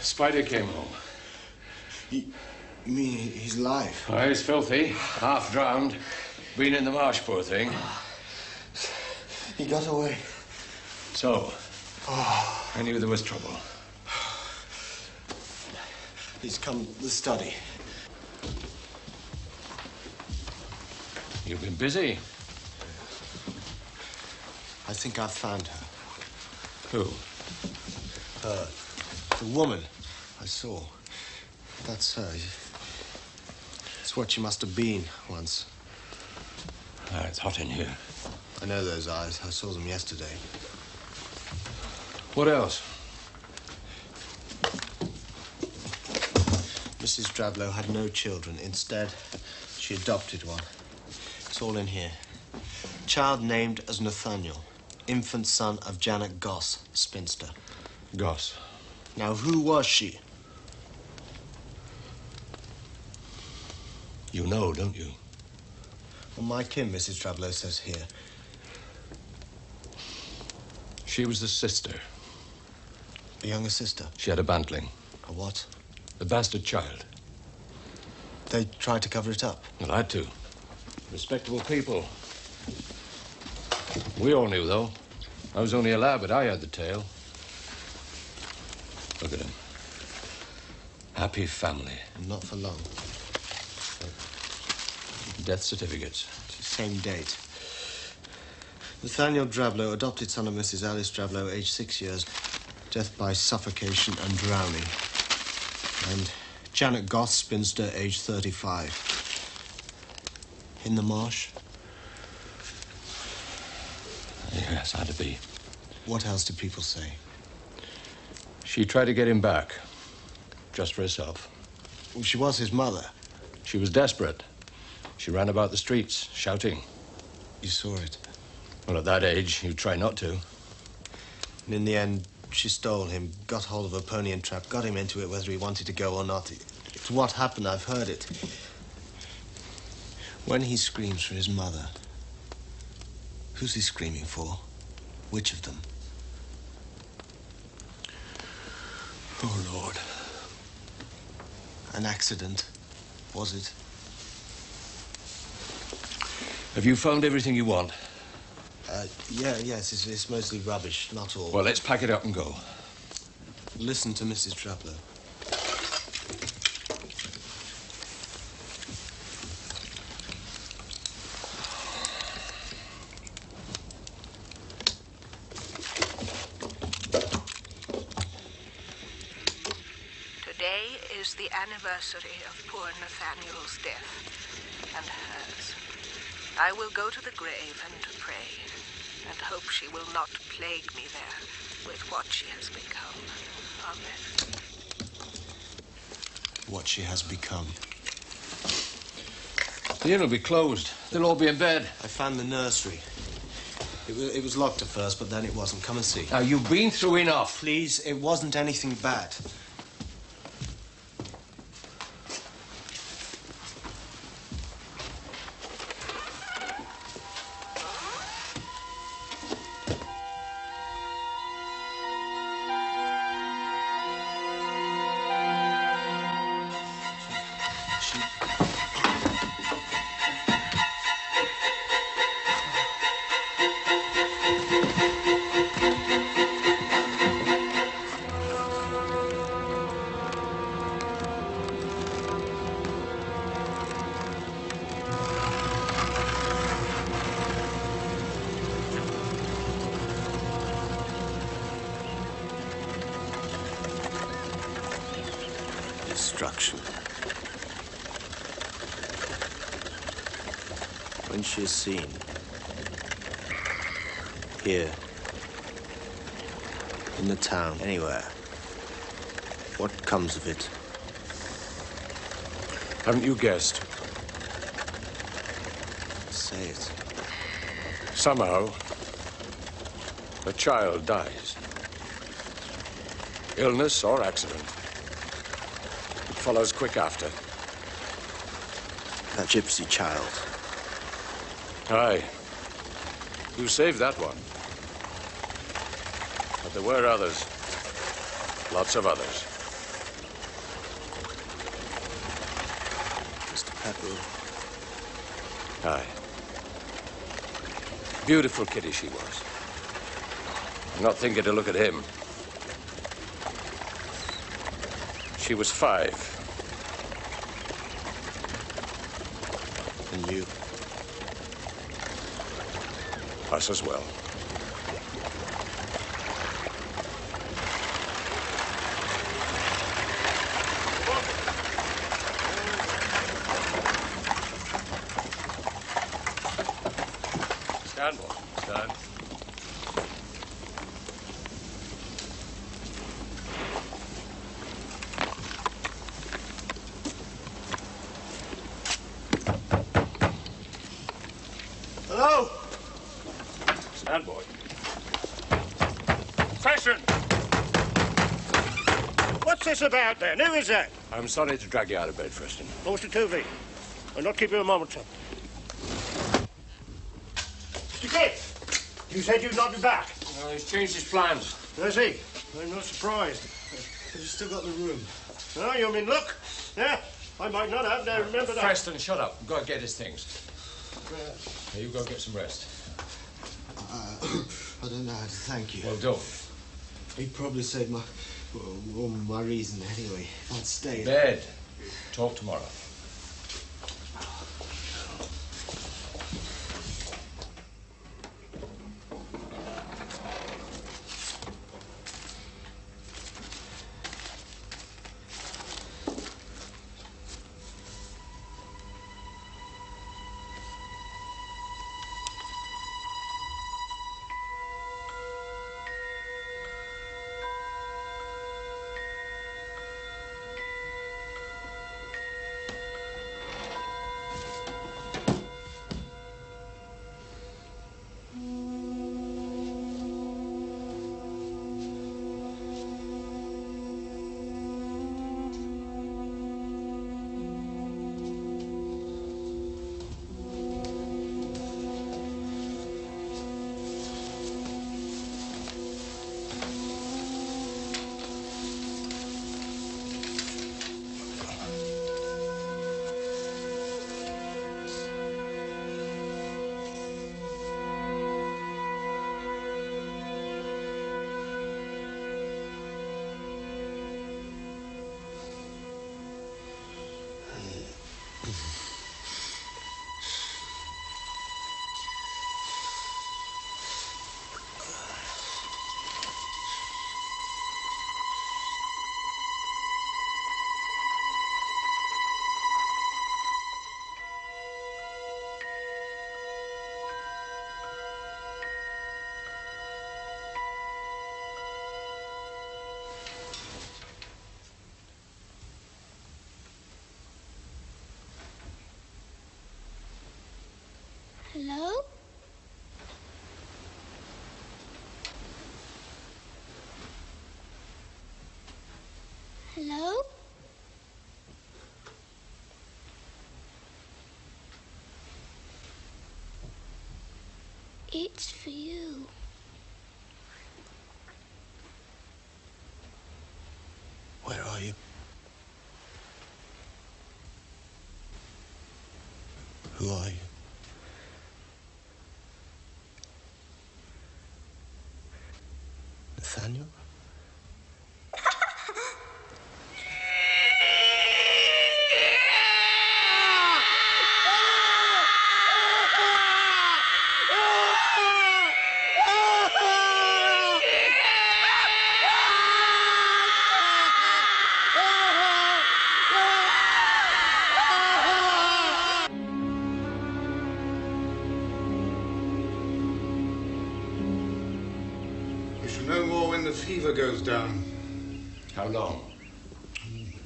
Spider came home. You mean he's alive? Oh, he's filthy, half drowned. Been in the marsh, poor thing. He got away. So, I knew there was trouble. He's come to the study. You've been busy. I think I've found her. Who? Her. The woman I saw. That's her. It's what she must have been once. It's hot in here. I know those eyes. I saw them yesterday. What else? Mrs. Drablow had no children. Instead, she adopted one. It's all in here. Child named as Nathaniel, infant son of Janet Goss, spinster. Goss. Now, who was she? You know, don't you? Well, my kin, Mrs. Drablow says here. She was the sister. A younger sister? She had a bantling. A what? A bastard child. They tried to cover it up? Well, I had to. Respectable people. We all knew, though. I was only a lad, but I had the tale. Look at him. Happy family. Not for long. Death certificates. Same date. Nathaniel Drablow, adopted son of Mrs. Alice Drablow, aged 6 years. Death by suffocation and drowning. And Janet Goss, spinster, aged 35. In the marsh? Yes, had to be. What else did people say? She tried to get him back. Just for herself. Well, she was his mother. She was desperate. She ran about the streets, shouting. You saw it? Well, at that age, you'd try not to. And in the end, she stole him, got hold of a pony and trap, got him into it whether he wanted to go or not. It's what happened, I've heard it. When he screams for his mother, who's he screaming for? Which of them? Oh, Lord. An accident, was it? Have you found everything you want? Yes, it's mostly rubbish, not all. Well, let's pack it up and go. Listen to Mrs. Drablow. Today is the anniversary of poor Nathaniel's death, and hers. I will go to the grave and pray, and hope she will not plague me there with what she has become. Amen. What she has become. The inn will be closed. They'll all be in bed. I found the nursery. It was locked at first, but then it wasn't. Come and see. Now, you've been through enough. Please, it wasn't anything bad. Destruction. When she is seen, here, in the town, anywhere, what comes of it? Haven't you guessed? Say it. Somehow, a child dies. Illness or accident. It follows quick after. That gypsy child. Aye. You saved that one. But there were others. Lots of others. Mr. Pepperell. Aye. Beautiful kitty she was. I'm not thinking to look at him. She was 5. And you? Us as well. Stand, boy. Stand. Hello? Stand, boy. Session! What's this about then? Who is that? I'm sorry to drag you out of bed, Preston. Mr. Tovey. I'll not keep you a moment, sir. Mr. Kidd! You said you'd not be back. Well, he's changed his plans. Has he? I'm not surprised. Have you still got the room? Oh, you mean look? Yeah, I might not have. Now, remember that. Preston, shut up. Go and get his things. Now, you go get some rest. I don't know how to thank you. Well, don't. He probably saved my reason anyway. If I'd stayed. Bed. Talk tomorrow. Hello? Hello? It's for you. Where are you? Who are you? Nathaniel? We shall know more when the fever goes down. How long?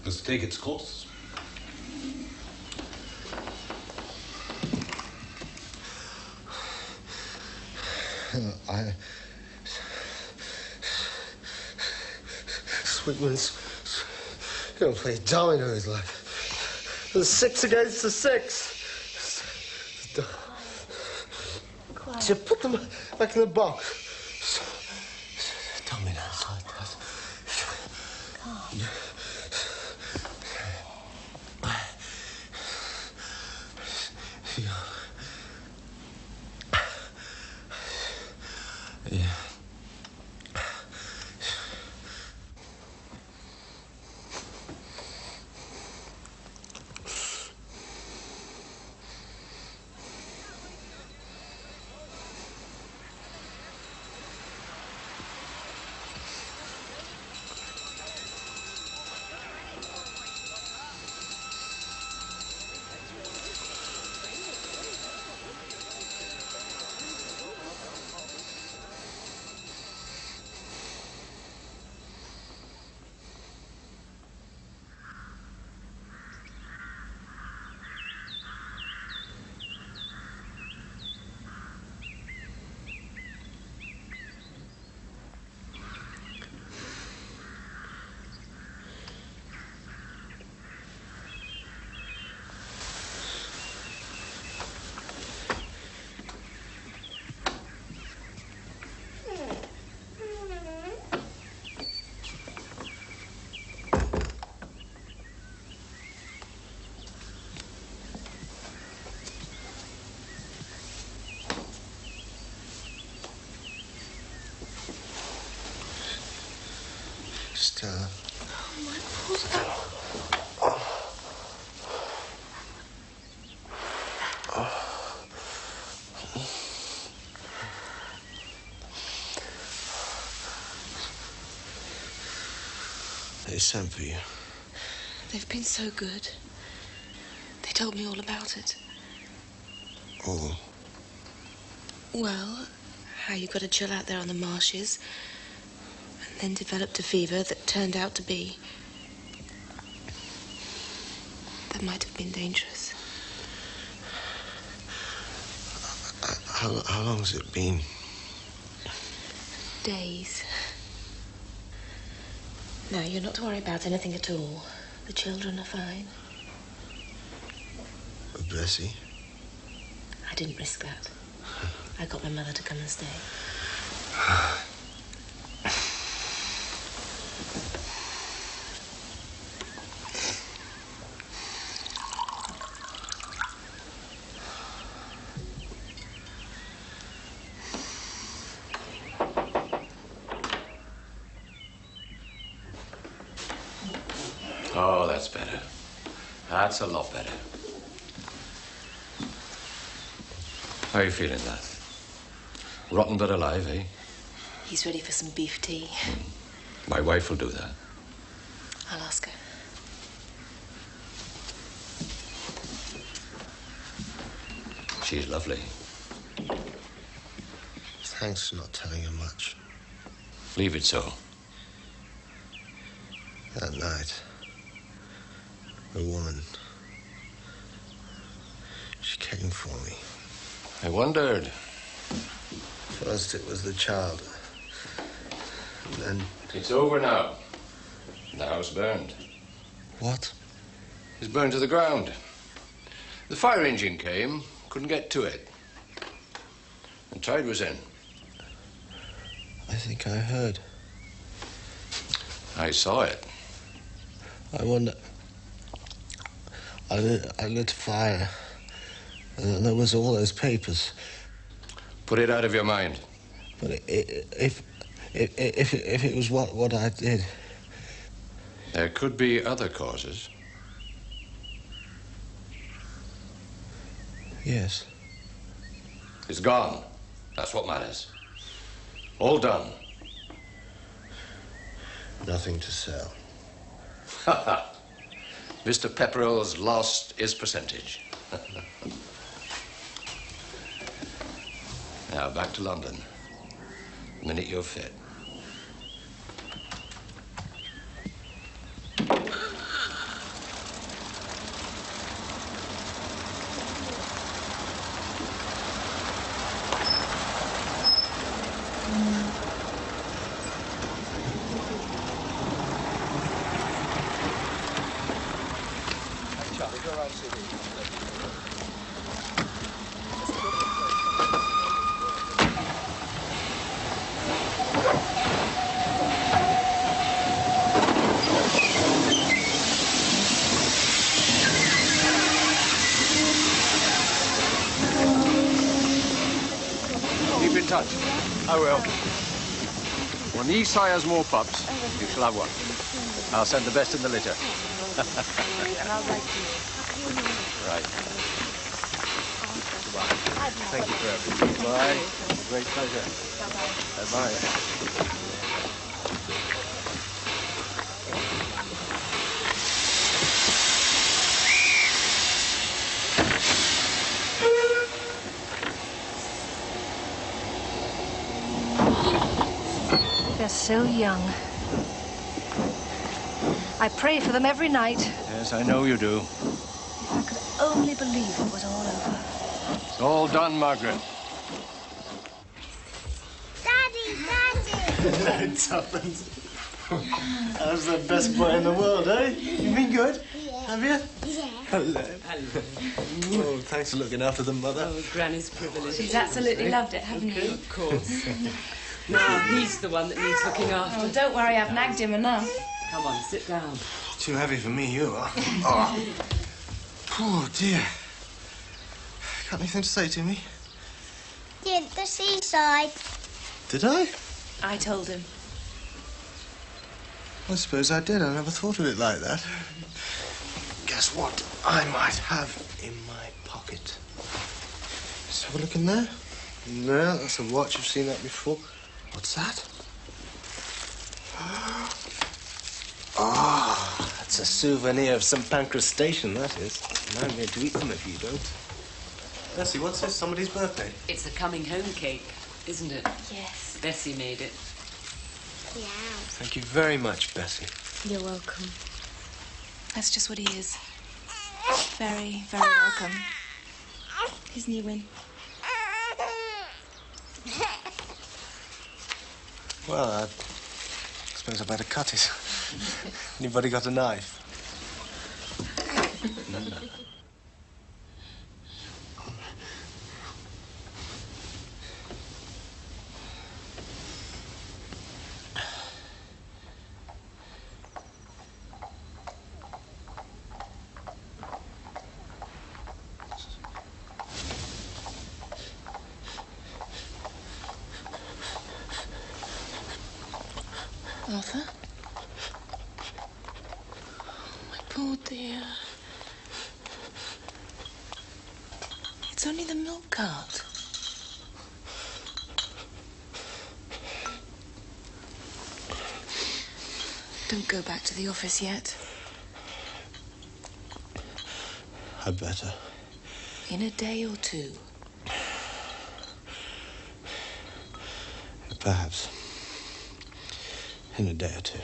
Must take its course. Sweetman's gonna play dominoes like the 6 against the 6. Quiet. So put them back in the box. Dominoes like that. Calm. Yeah. Stella. Oh, my poor Stella. They sent for you. They've been so good. They told me all about it. All? Well, how you got to chill out there on the marshes and then developed a fever that turned out to be... that might have been dangerous. How long has it been? Days. No, you're not to worry about anything at all. The children are fine. Bessie? I didn't risk that. I got my mother to come and stay. Oh, that's better. That's a lot better. How are you feeling, lad? Rotten but alive, eh? He's ready for some beef tea. My wife will do that. I'll ask her. She's lovely. Thanks for not telling her much. Leave it so. That night, a woman, she came for me. I wondered. First it was the child, and then... It's over now. The house burned. What? It's burned to the ground. The fire engine came, couldn't get to it. The tide was in. I think I heard. I saw it. I wonder... I lit a fire, and there was all those papers. Put it out of your mind. But if it was what I did... There could be other causes. Yes. It's gone. That's what matters. All done. Nothing to sell. Ha ha. Mr. Pepperell's lost his percentage. Now, back to London. The minute you're fit. Keep in touch. I will. When the East sire has more pups, you shall have one. I'll send the best in the litter. Right. Thank you for everything. Bye. Great pleasure. Bye-bye. They're so young. I pray for them every night. Yes, I know you do. If I could only believe it was all over. It's all done, Margaret. Daddy! Tuppence. I was the best boy in the world, eh? You been good? Yeah. Have you? Yeah. Hello. Oh, thanks for looking after them, Mother. Oh, Granny's privilege. She's absolutely loved it, haven't you? Of course. Now, he's the one that needs looking after. Oh, don't worry, I've nagged him enough. Come on, sit down. Too heavy for me, you are. Oh. Poor dear. Got anything to say to me? Yeah, the seaside. Did I? I told him. I suppose I did. I never thought of it like that. Guess what I might have in my pocket? Let's have a look in there. No, that's a watch. I've seen that before. What's that? Oh, that's a souvenir of St. Pancras Station, that is. I'm here to eat them if you don't. Bessie, what's this? Somebody's birthday? It's a coming home cake, isn't it? Yes. Bessie made it. Yeah. Thank you very much, Bessie. You're welcome. That's just what he is. Very, very welcome. His new win. Well, I suppose I better cut it. Anybody got a knife? Arthur? Oh, my poor dear. It's only the milk cart. Don't go back to the office yet. I'd better. In a day or two. Perhaps. In a day or two.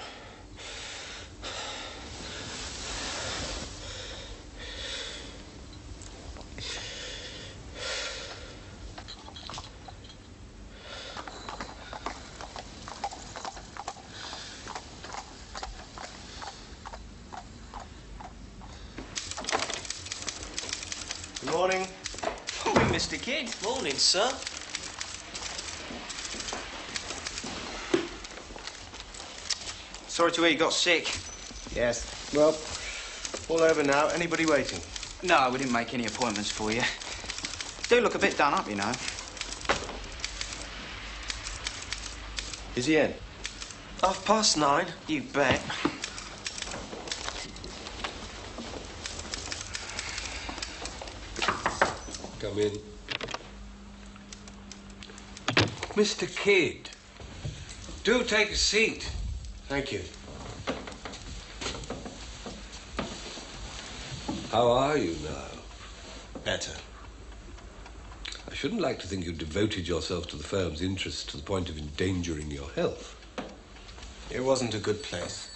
Good morning. Morning, Mr. Kidd. Morning, sir. Sorry to hear you got sick. Yes. Well, all over now. Anybody waiting? No, we didn't make any appointments for you. Do look a bit done up, you know. Is he in? 9:30. You bet. Come in. Mr. Kidd, do take a seat. Thank you. How are you now? Better. I shouldn't like to think you devoted yourself to the firm's interests to the point of endangering your health. It wasn't a good place.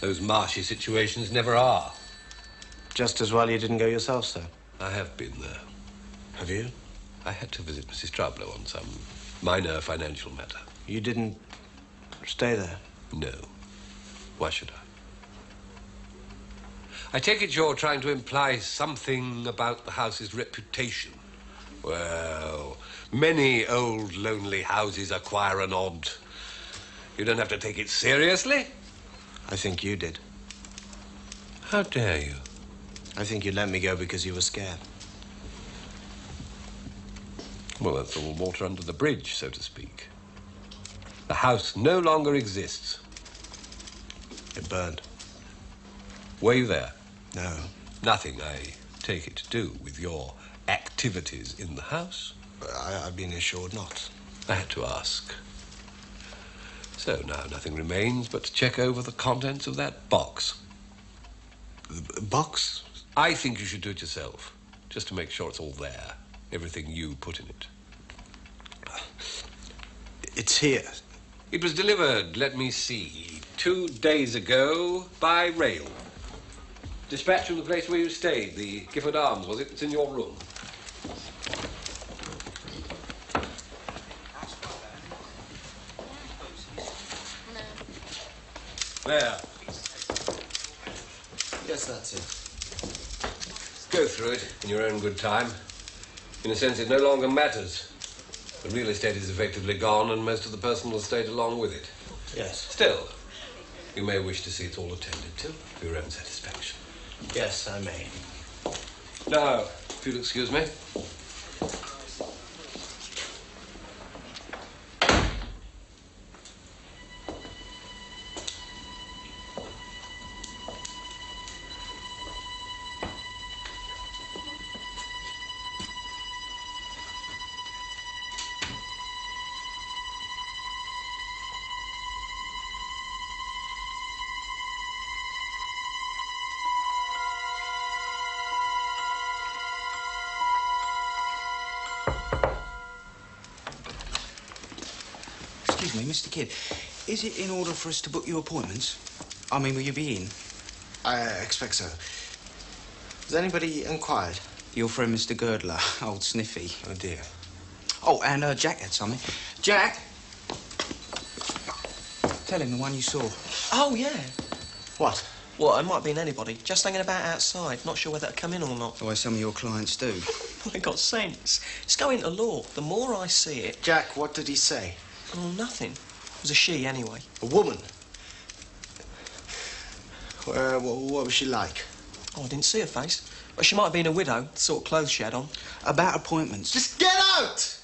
Those marshy situations never are. Just as well you didn't go yourself, sir. I have been there. Have you? I had to visit Mrs. Trouble on some minor financial matter. You didn't stay there? No. Why should I take it you're trying to imply something about the house's reputation. Well, many old, lonely houses acquire an odd. You don't have to take it seriously. I think you did. How dare you? I think you let me go because you were scared. Well, that's all water under the bridge, so to speak. The house no longer exists. It burned. Were you there? No. Nothing, I take it, to do with your activities in the house? I've been assured not. I had to ask. So now nothing remains but to check over the contents of that box. The box? I think you should do it yourself, just to make sure it's all there. Everything you put in it. It's here. It was delivered, let me see, 2 days ago by rail. Dispatched from the place where you stayed, the Gifford Arms, was it? It's in your room. There. Yes, that's it. Go through it in your own good time. In a sense, it no longer matters. The real estate is effectively gone, and most of the personal estate along with it. Yes. Still, you may wish to see it all attended to for your own satisfaction. Yes, I may. Now, if you'll excuse me. Excuse me, Mr. Kidd. Is it in order for us to book you appointments? I mean, will you be in? I expect so. Has anybody inquired? Your friend, Mr. Girdler, old Sniffy. Oh, dear. Oh, and Jack had something. Jack! Tell him the one you saw. Oh, yeah. What? What? It might have been anybody. Just hanging about outside. Not sure whether to come in or not. The way some of your clients do. Well, they got sense. It's going to law. The more I see it... Jack, what did he say? Oh, nothing. It was a she, anyway. A woman? What was she like? Oh, I didn't see her face. But she might have been a widow, the sort of clothes she had on. About appointments. Just get out!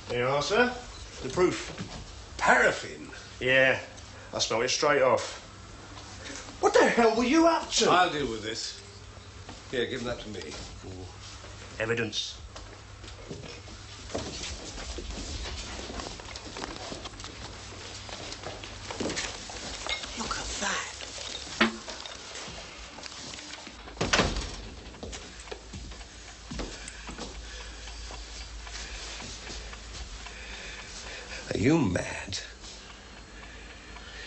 There you are, sir. The proof. Paraffin? Yeah, I smell it straight off. What the hell were you up to? I'll deal with this. Here, give that to me. Evidence. Look at that. Are you mad?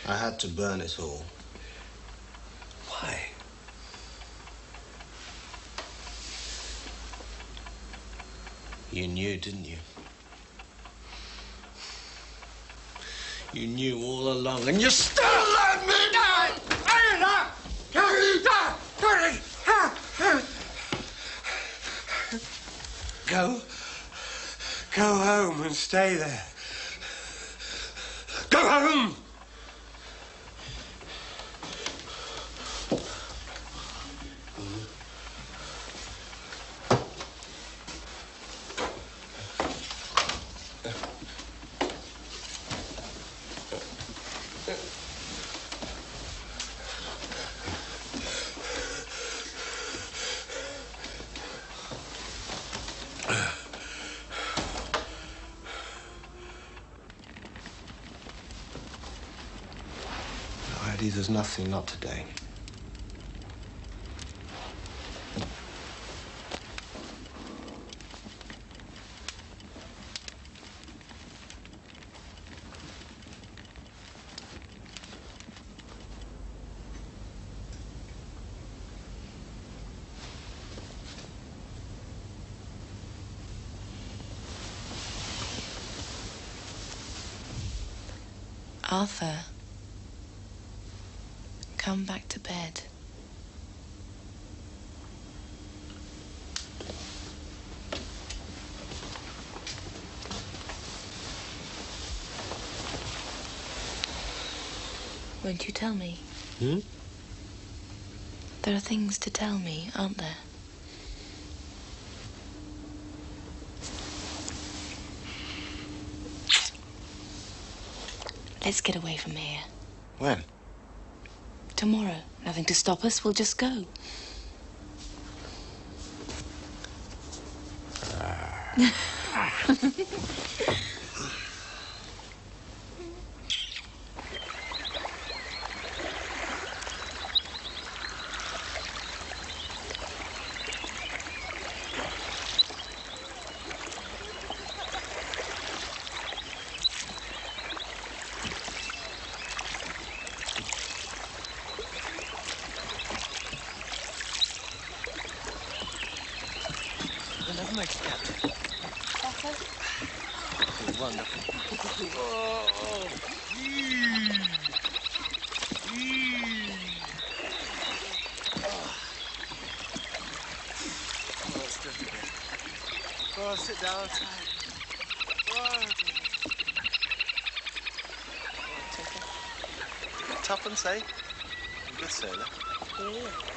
I had to burn it all. Why? You knew, didn't you? You knew all along, and you still let me die! Go home and stay there. Go home! Eddie, there's nothing, not today. Arthur, come back to bed. Won't you tell me? Hmm? There are things to tell me, aren't there? Let's get away from here. When? Tomorrow. Nothing to stop us. We'll just go. Never makes it, Captain. Wonderful. Oh, it's difficult. Oh, sit down outside. Take it. Tuppence, eh? Good sailor. Yeah.